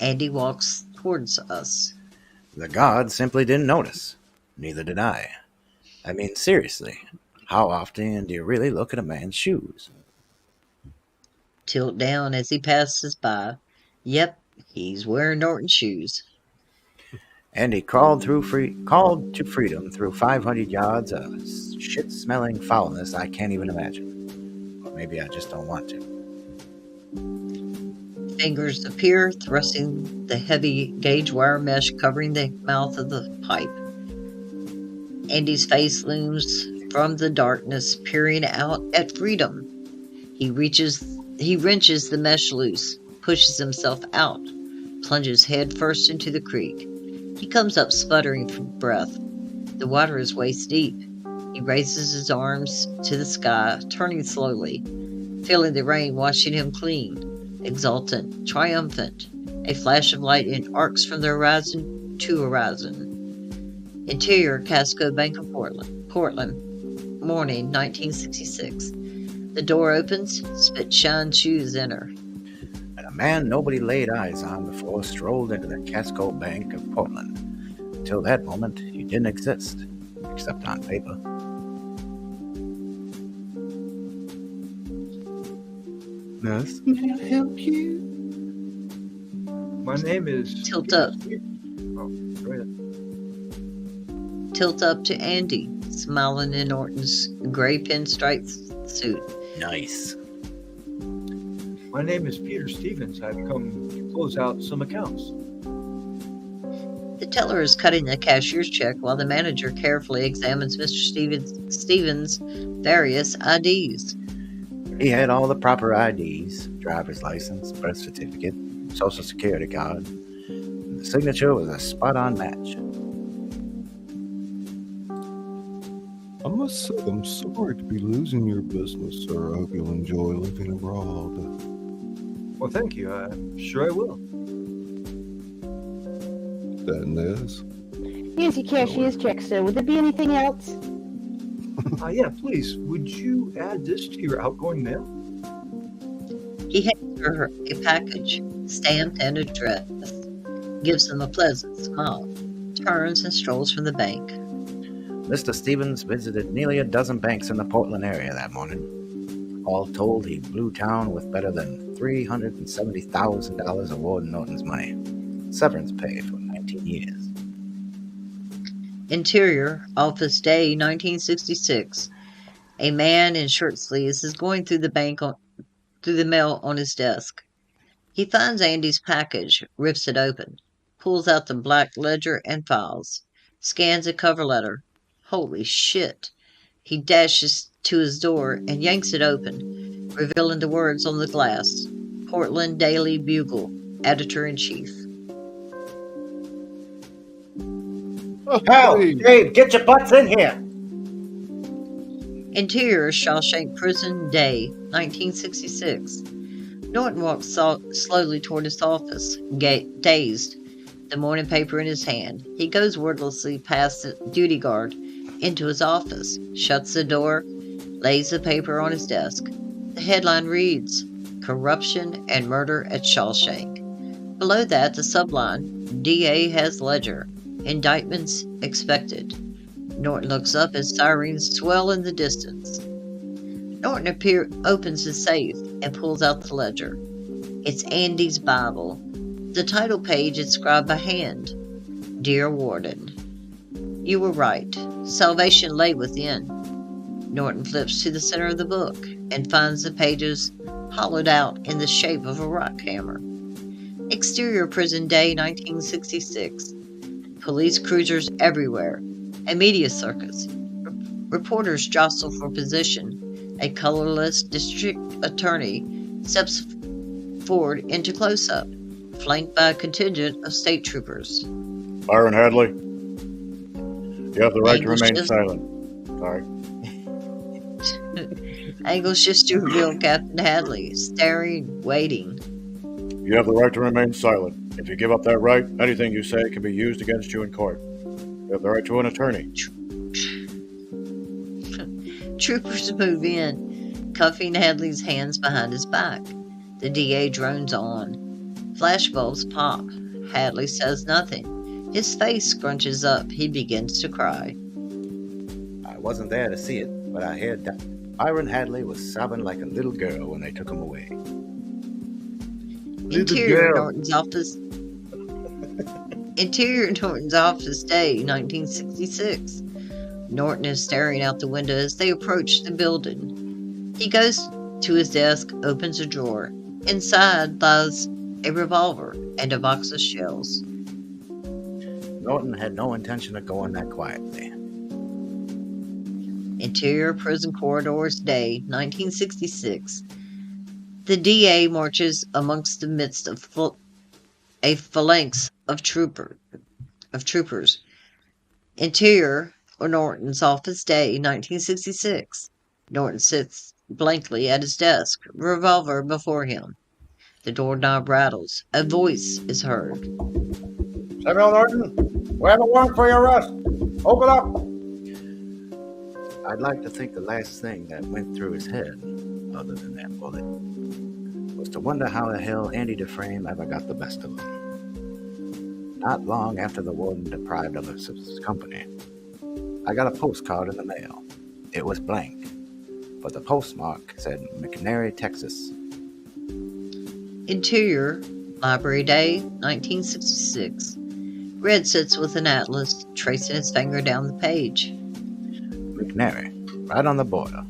Andy walks towards us. The guard simply didn't notice. Neither did I. I mean, seriously, how often do you really look at a man's shoes? Tilt down as he passes by. Yep, he's wearing Norton shoes. Andy crawled to freedom through 500 yards of shit-smelling foulness I can't even imagine. Or maybe I just don't want to. Fingers appear, thrusting the heavy gauge wire mesh covering the mouth of the pipe. Andy's face looms from the darkness, peering out at freedom. He wrenches the mesh loose, pushes himself out, plunges head first into the creek. He comes up sputtering for breath. The water is waist deep. He raises his arms to the sky, turning slowly, feeling the rain washing him clean. Exultant, triumphant, a flash of light arcs from the horizon to horizon. Interior, Casco Bank of Portland, morning, 1966. The door opens, spit-shine shoes enter. And a man nobody laid eyes on before strolled into the Casco Bank of Portland. Until that moment, he didn't exist, except on paper. Nurse, may I help you? My name is... Tilt up. Oh, go ahead. Tilt up to Andy, smiling in Norton's gray pinstripe suit. Nice. My name is Peter Stevens. I've come to close out some accounts. The teller is cutting the cashier's check while the manager carefully examines Mr. Stevens' various IDs. He had all the proper IDs, driver's license, birth certificate, social security card. The signature was a spot-on match. I must say, I'm sorry to be losing your business, sir. I hope you'll enjoy living abroad. Well, thank you. I'm sure I will. That and this. Here's your cashier's check, sir. Would there be anything else? Yeah, please. Would you add this to your outgoing mail? He hands her a package, stamped and addressed, gives them a pleasant smile, turns and strolls from the bank. Mr. Stevens visited nearly a dozen banks in the Portland area that morning. All told, he blew town with better than $370,000 of Ward Norton's money. Severance pay for 19 years. Interior, office day, 1966. A man in shirt sleeves is going through the mail on his desk. He finds Andy's package, rips it open, pulls out the black ledger and files, scans a cover letter. Holy shit. He dashes to his door and yanks it open, revealing the words on the glass. Portland Daily Bugle, Editor-in-Chief. Hell, Dave, get your butts in here! Interior, Shawshank Prison, day, 1966. Norton walks slowly toward his office, dazed, the morning paper in his hand. He goes wordlessly past the duty guard into his office, shuts the door, lays the paper on his desk. The headline reads, Corruption and Murder at Shawshank. Below that, the subline, DA has ledger. Indictments expected. Norton looks up as sirens swell in the distance. Norton opens his safe and pulls out the ledger. It's Andy's Bible. The title page inscribed by hand. Dear Warden, you were right. Salvation lay within. Norton flips to the center of the book and finds the pages hollowed out in the shape of a rock hammer. Exterior prison day 1966. Police cruisers everywhere. A media circus. Reporters jostle for position. A colorless district attorney steps forward into close-up, flanked by a contingent of state troopers. Byron Hadley, you have the right to remain silent. Sorry. Angle shifts to reveal Captain Hadley, staring, waiting. You have the right to remain silent. If you give up that right, anything you say can be used against you in court. You have the right to an attorney. Troopers move in, cuffing Hadley's hands behind his back. The DA drones on. Flashbulbs pop. Hadley says nothing. His face scrunches up. He begins to cry. I wasn't there to see it, but I heard that Byron Hadley was sobbing like a little girl when they took him away. Interior Norton's office. Interior Norton's office day, 1966. Norton is staring out the window as they approach the building. He goes to his desk, opens a drawer. Inside lies a revolver and a box of shells. Norton had no intention of going that quietly. Interior prison corridors day, 1966. The DA marches amongst the midst of a phalanx of troopers. Interior Norton's office day, 1966. Norton sits blankly at his desk, revolver before him. The doorknob rattles. A voice is heard. Samuel Norton, we have a warrant for your arrest. Open up. I'd like to think the last thing that went through his head, other than that bullet, was to wonder how the hell Andy Dufresne ever got the best of him. Not long after the warden deprived us of his company, I got a postcard in the mail. It was blank, but the postmark said McNairy, Texas. Interior, Library Day, 1966. Red sits with an atlas, tracing his finger down the page. McNairy, right on the border.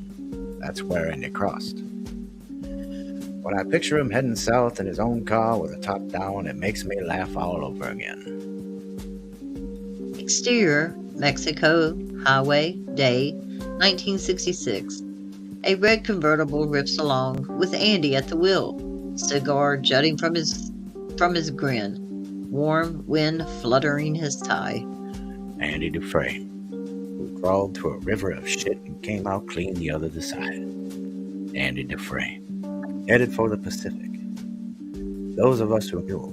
That's where Andy crossed. When I picture him heading south in his own car with the top down, it makes me laugh all over again. Exterior, Mexico, Highway, day, 1966. A red convertible rips along with Andy at the wheel, cigar jutting from his grin, warm wind fluttering his tie. Andy Dufresne, who crawled through a river of shit and came out clean the other side. Andy Dufresne, headed for the Pacific. Those of us who knew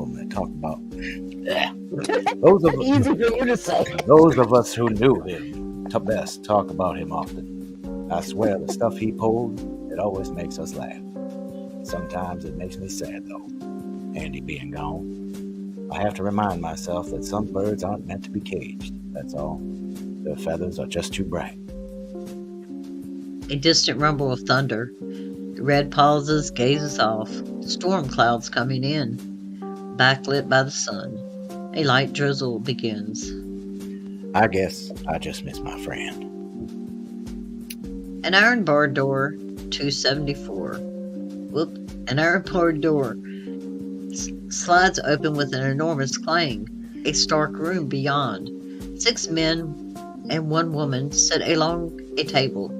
him that talk about. Easy for you to say. Those of us who knew him to best talk about him often. I swear the stuff he pulled, it always makes us laugh. Sometimes it makes me sad though, Andy being gone. I have to remind myself that some birds aren't meant to be caged, that's all. Their feathers are just too bright. A distant rumble of thunder. Red pauses, gazes off. Storm clouds coming in, backlit by the sun. A light drizzle begins. I guess I just miss my friend. An iron barred door, 274. An iron barred door slides open with an enormous clang. A stark room beyond. 6 men and 1 woman sit along a table.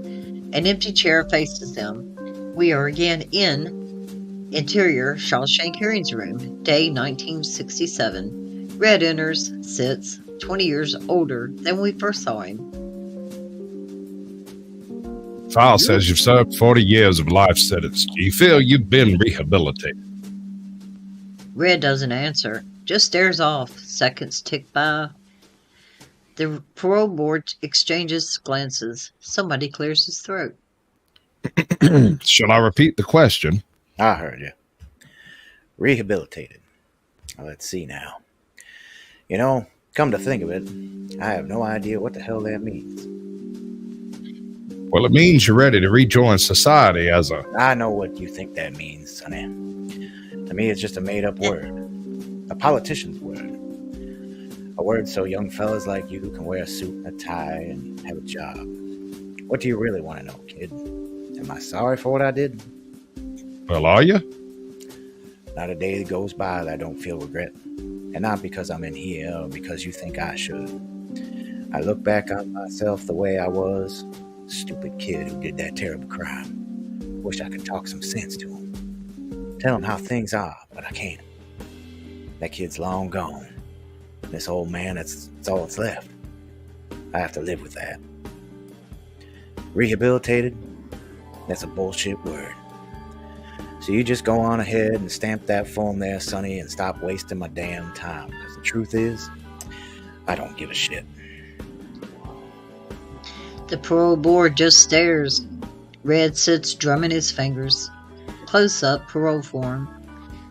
An empty chair faces them. We are again in interior Shawshank Hearings Room, day 1967. Red enters, sits, 20 years older than we first saw him. File says you've served 40 years of life sentence. Do you feel you've been rehabilitated? Red doesn't answer, just stares off. Seconds tick by. The parole board exchanges glances. Somebody clears his throat. Shall I repeat the question? I heard you. Rehabilitated. Let's see now. You know, come to think of it, I have no idea what the hell that means. Well, it means you're ready to rejoin society as a... I know what you think that means, sonny. To me, it's just a made-up word. A politician's word. A word so young fellas like you can wear a suit and a tie and have a job. What do you really want to know, kid? Am I sorry for what I did? Well, are you? Not a day that goes by that I don't feel regret. And not because I'm in here or because you think I should. I look back on myself the way I was. Stupid kid who did that terrible crime. Wish I could talk some sense to him. Tell him how things are, but I can't. That kid's long gone. This old man, that's all that's left. I have to live with that. Rehabilitated? That's a bullshit word. So you just go on ahead and stamp that form there, sonny, and stop wasting my damn time. Because the truth is, I don't give a shit. The parole board just stares. Red sits drumming his fingers. Close up, parole form.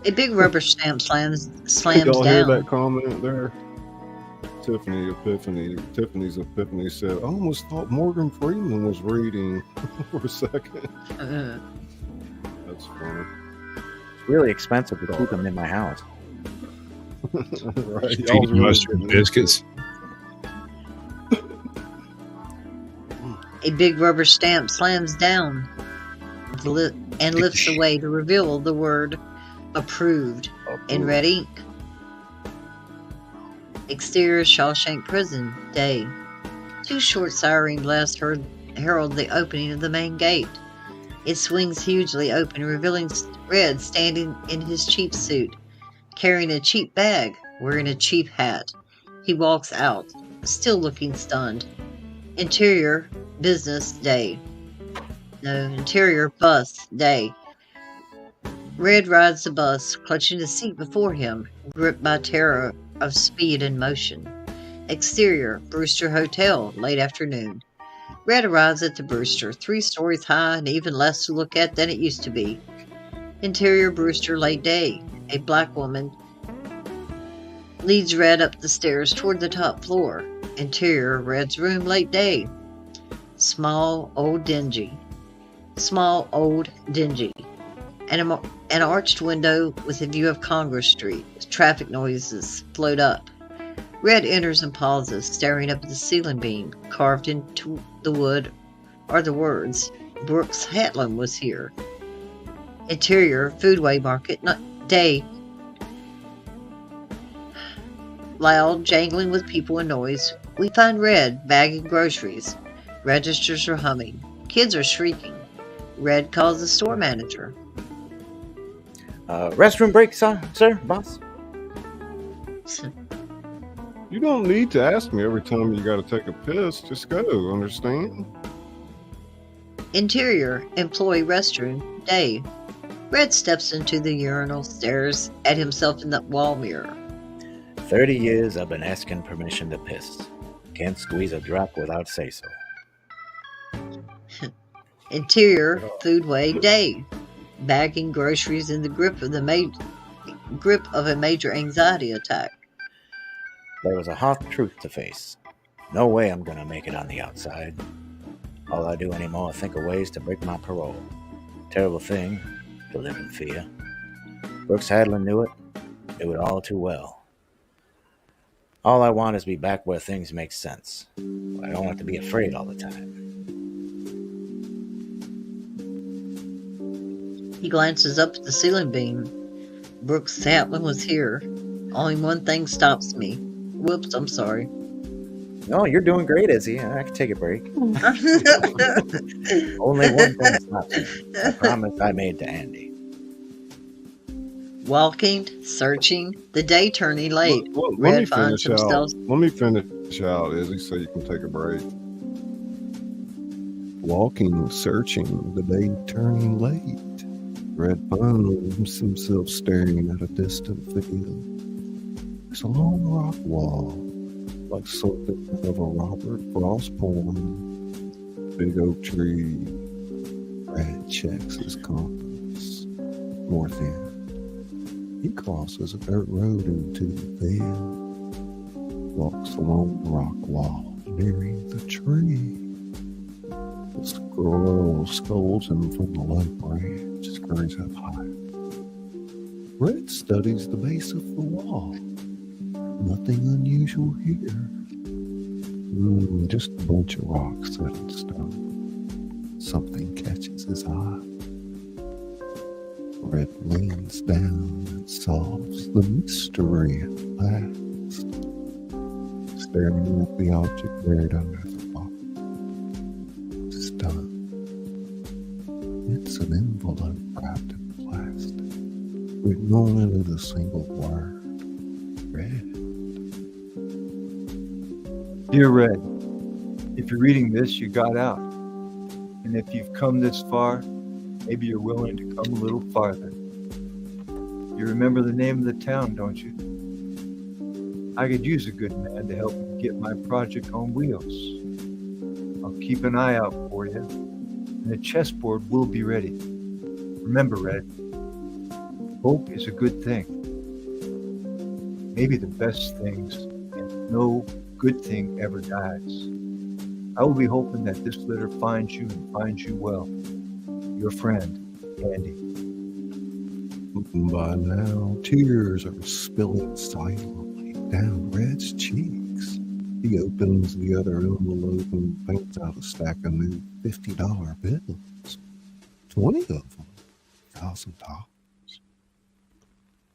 A big rubber stamp slams Y'all hear down. that comment there? Tiffany's epiphany said, I almost thought Morgan Freeman was reading for a second. That's funny. It's really expensive to keep them in my house. Right. Feed him mustard and biscuits. A big rubber stamp slams down and lifts away to reveal the word approved in red ink. Exterior Shawshank Prison, day. 2 short siren blasts herald the opening of the main gate. It swings hugely open, revealing Red standing in his cheap suit, carrying a cheap bag, wearing a cheap hat. He walks out, still looking stunned. Interior business day. No, interior bus day. Red rides the bus, clutching the seat before him, gripped by terror of speed and motion. Exterior, Brewster Hotel, late afternoon. Red arrives at the Brewster, 3 stories high and even less to look at than it used to be. Interior Brewster, late day. A black woman leads Red up the stairs toward the top floor. Interior, Red's room, late day. Small, old, dingy. An arched window with a view of Congress Street. Traffic noises float up. Red enters and pauses, staring up at the ceiling beam. Carved into the wood are the words, Brooks Hatlin was here. Interior Foodway Market Day. Loud jangling with people and noise. We find Red bagging groceries. Registers are humming. Kids are shrieking. Red calls the store manager. Restroom break, sir, boss? You don't need to ask me every time you gotta take a piss. Just go, understand? Interior Employee Restroom Day. Red steps into the urinal, stares at himself in the wall mirror. 30 years I've been asking permission to piss. Can't squeeze a drop without say-so. Interior Foodway Day. Bagging groceries in the grip of a major anxiety attack. There was a hard truth to face. No way I'm gonna make it on the outside. All I do anymore is think of ways to break my parole. Terrible thing to live in fear. Brooks Hadlin knew it all too well. All I want is to be back where things make sense. I don't want to be afraid all the time. He glances up at the ceiling beam. Brooks Hatlin was here. Only one thing stops me. Whoops, I'm sorry. No, you're doing great, Izzy. I can take a break. Only one thing stops me. A promise I made to Andy. Walking, searching, the day turning late. Let me Red finds finish out. himself. Let me finish out, Izzy, so you can take a break. Walking, searching, the day turning late. Red finds himself staring at a distant field. It's a long rock wall, like something of a Robert Frost poem. Big oak tree. Red checks his compass. North end. He crosses a dirt road into the field. Walks along the rock wall, nearing the tree. The squirrel scolds him from the low branch, scurries up high. Red studies the base of the wall. Nothing unusual here. Just a bunch of rocks set in stone. Something catches his eye. Red leans down and solves the mystery at last, staring at the object buried under the rock. Stunned. It's an envelope wrapped in plastic, written on it with a single word. Red. Dear Red, if you're reading this, you got out. And if you've come this far, maybe you're willing to come a little farther. You remember the name of the town, don't you? I could use a good man to help me get my project on wheels. I'll keep an eye out for you, and the chessboard will be ready. Remember, Red, hope is a good thing. Maybe the best things, and no good thing ever dies. I will be hoping that this letter finds you and finds you well. Your friend, Andy. By now, tears are spilling silently down Red's cheeks. He opens the other envelope and paints out a stack of new $50 bills. 20 of them, $1,000.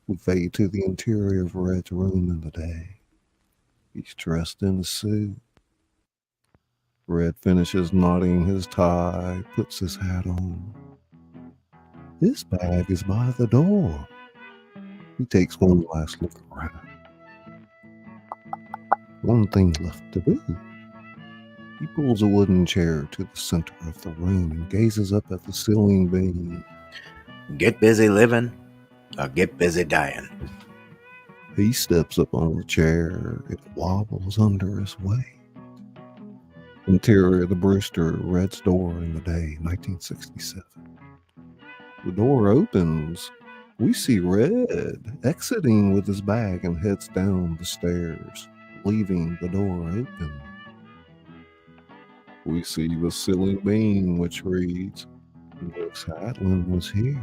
We fade to the interior of Red's room in the day. He's dressed in a suit. Red finishes knotting his tie, puts his hat on. His bag is by the door. He takes one last look around. One thing left to do. He pulls a wooden chair to the center of the room and gazes up at the ceiling beam. Get busy living or get busy dying. He steps up on the chair. It wobbles under his weight. Interior of the Brewster, Red's door in the day, 1967. The door opens. We see Red exiting with his bag and heads down the stairs, leaving the door open. We see the ceiling beam, which reads, Brooks Hatlin was here.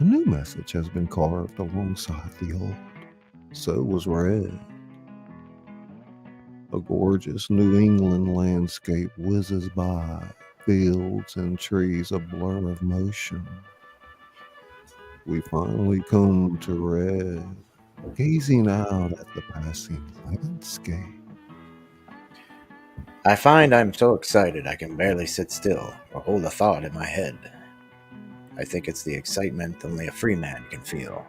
A new message has been carved alongside the old. So was Red. A gorgeous New England landscape whizzes by, fields and trees a blur of motion. We finally come to red, gazing out at the passing landscape. I find I'm so excited I can barely sit still or hold a thought in my head. I think it's the excitement only a free man can feel.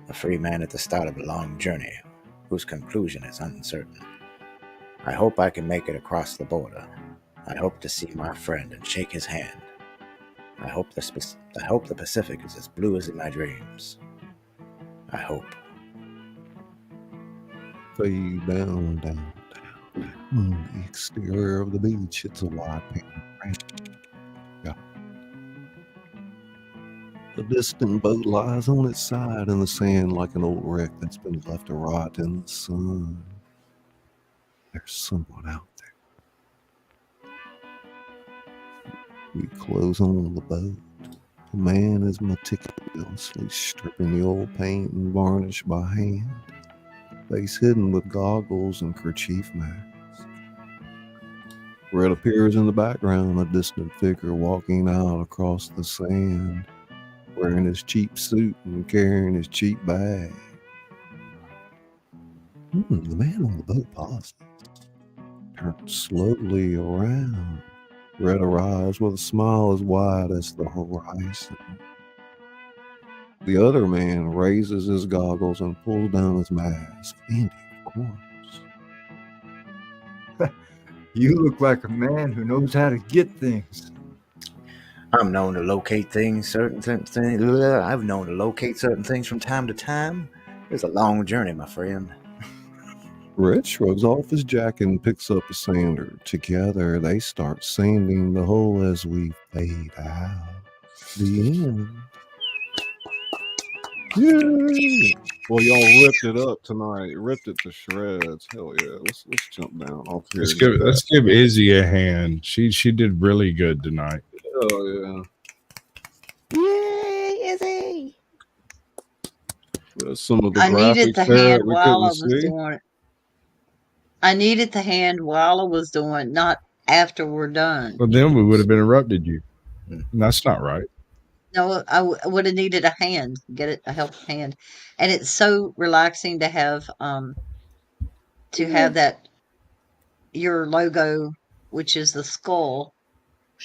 A free man at the start of a long journey, whose conclusion is uncertain. I hope I can make it across the border. I hope to see my friend and shake his hand. I hope the Pacific is as blue as in my dreams. I hope. Fade down, down, down. On the exterior of the beach, it's a wide panorama. Yeah. A distant boat lies on its side in the sand like an old wreck that's been left to rot in the sun. There's someone out there. We close on the boat. The man is meticulously stripping the old paint and varnish by hand, face hidden with goggles and kerchief mask. Red appears in the background, a distant figure walking out across the sand, wearing his cheap suit and carrying his cheap bag. The man on the boat pauses, turns slowly around. Red arrives with a smile as wide as the horizon. The other man raises his goggles and pulls down his mask. Andy, of course. You look like a man who knows how to get things. I'm known to locate things, I've known to locate certain things from time to time. It's a long journey, my friend. Red shrugs off his jacket and picks up a sander. Together, they start sanding the hole as we fade out. The end. Yay! Well, y'all ripped it up tonight. Ripped it to shreds. Hell yeah! Let's jump down off here. Let's give Izzy a hand. She did really good tonight. Oh Yay, Izzy! yeah. Some of the I needed the graphics there hand we while I couldn't was see. doing it. I needed the hand while I was doing it, not after we're done. Well, then we would have interrupted you. And that's not right. No, I would have needed a hand, a helping hand, and it's so relaxing to have that your logo, which is the skull,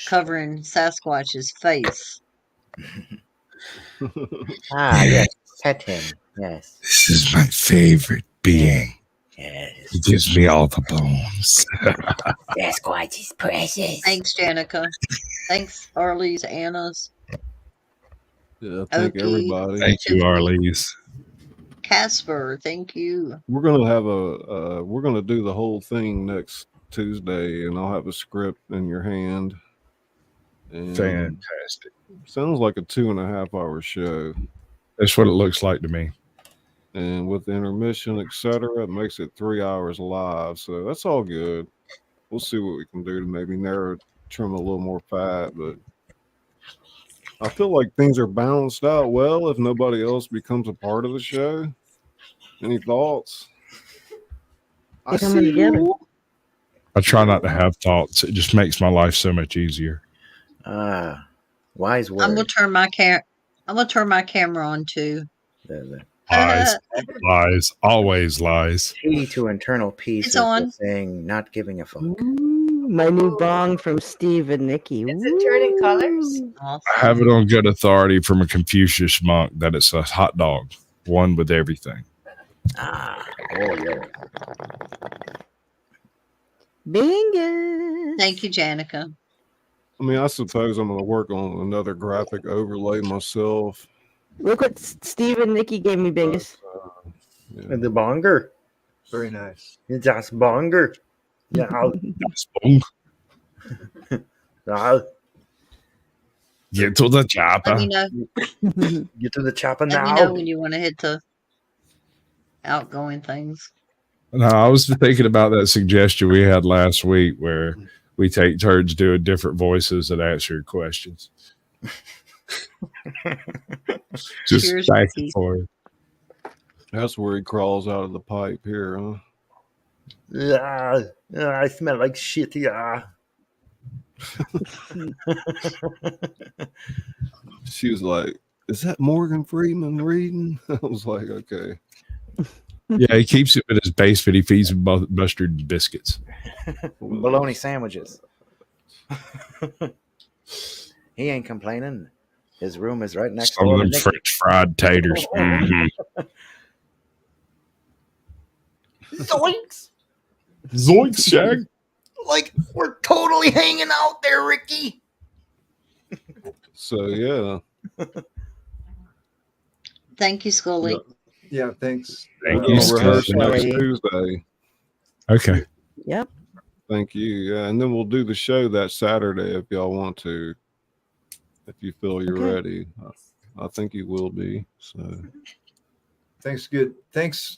covering Sasquatch's face. Yes, pet him. Yes. This is my favorite being. Yes. He gives me all the bones. Sasquatch is precious. Thanks, Janica. Thanks, Arlie's, Anna's. Yeah, thank Okie. everybody. Thank you, Arlise. Casper, thank you. We're gonna have we're gonna do the whole thing next Tuesday, and I'll have a script in your hand. And Fantastic. sounds like a 2.5 hour show. That's what it looks like to me. And with the intermission, etc., it makes it 3 hours live. So that's all good. We'll see what we can do to maybe trim a little more fat, but I feel like things are balanced out well if nobody else becomes a part of the show. Any thoughts? They're coming together. I try not to have thoughts. It just makes my life so much easier. Wise word. I'm gonna turn my camera on too. Lies. Always lies. Key to internal peace It's is on. the thing not giving a fuck. Ooh, my new bong from Steve and Nikki. Is it turning colors? Awesome. I have it on good authority from a Confucius monk that it's a hot dog, one with everything. Oh, yeah. Bingo! Thank you, Janica. I mean, I suppose I'm going to work on another graphic overlay myself. Look what Steve and Nikki gave me, Bingus. Yeah. The bonger. Very nice. It's just bonger. Yeah. Get to the Let chopper. me know. Get to the chopper Let me now. know when you want to hit the outgoing things. No, I was thinking about that suggestion we had last week where we take turns doing different voices that answer your questions. Just Cheers, back Keith. and forth. That's where he crawls out of the pipe here, huh? I smell like shit. Yeah. She was like, "Is that Morgan Freeman reading?" I was like, "Okay." Yeah, he keeps it in his basement. He feeds him mustard and biscuits. Bologna sandwiches. He ain't complaining. His room is right next Some door of to them Nikki. French fried taters. Zoinks! Zoinks, Shag. Like, we're totally hanging out there, Ricky. So yeah. Thank you, Scully. Yeah, thanks. Thank We're you, gonna Scully. rehearse next Scully. Tuesday. Okay. Yep. Thank you. Yeah, and then we'll do the show that Saturday if y'all want to. If you feel you're Okay. ready, I think you will be. So Thanks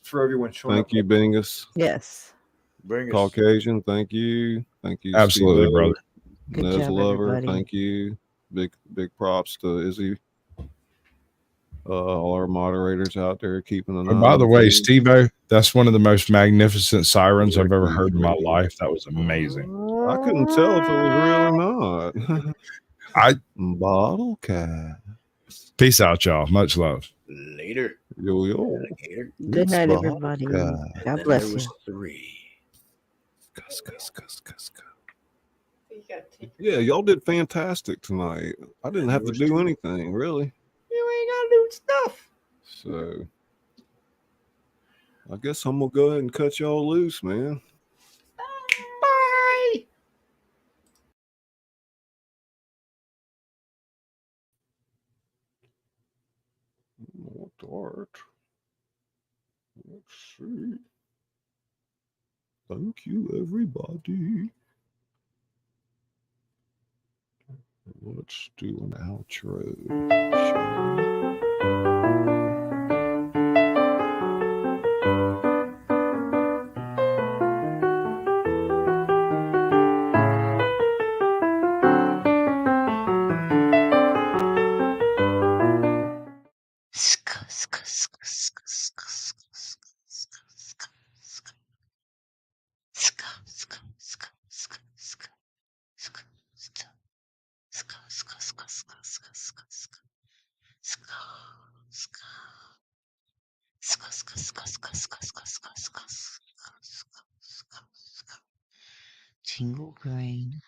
for everyone showing thank up. you, Bingus. Yes. Bring us. Caucasian, thank you. Thank you, Absolutely, Steve-O. brother. Good Nez job, Lover, everybody. thank you. Big props to Izzy. All our moderators out there keeping an eye And by the on way, things. Steve-O, that's one of the most magnificent sirens I've ever heard in my life. That was amazing. I couldn't tell if it was real or not. Bottle cap. Peace out, y'all. Much love. Later. Yo. Alligator. Good It's night, Bottle everybody. Cap. God Then bless there you. was 3. Cuss. Yeah, y'all did fantastic tonight. I didn't have to do anything, really. You ain't gotta do stuff. So I guess I'm gonna go ahead and cut y'all loose, man. Bye. More art. Let's see. Thank you, everybody. Let's do an outro. Tingle Grain.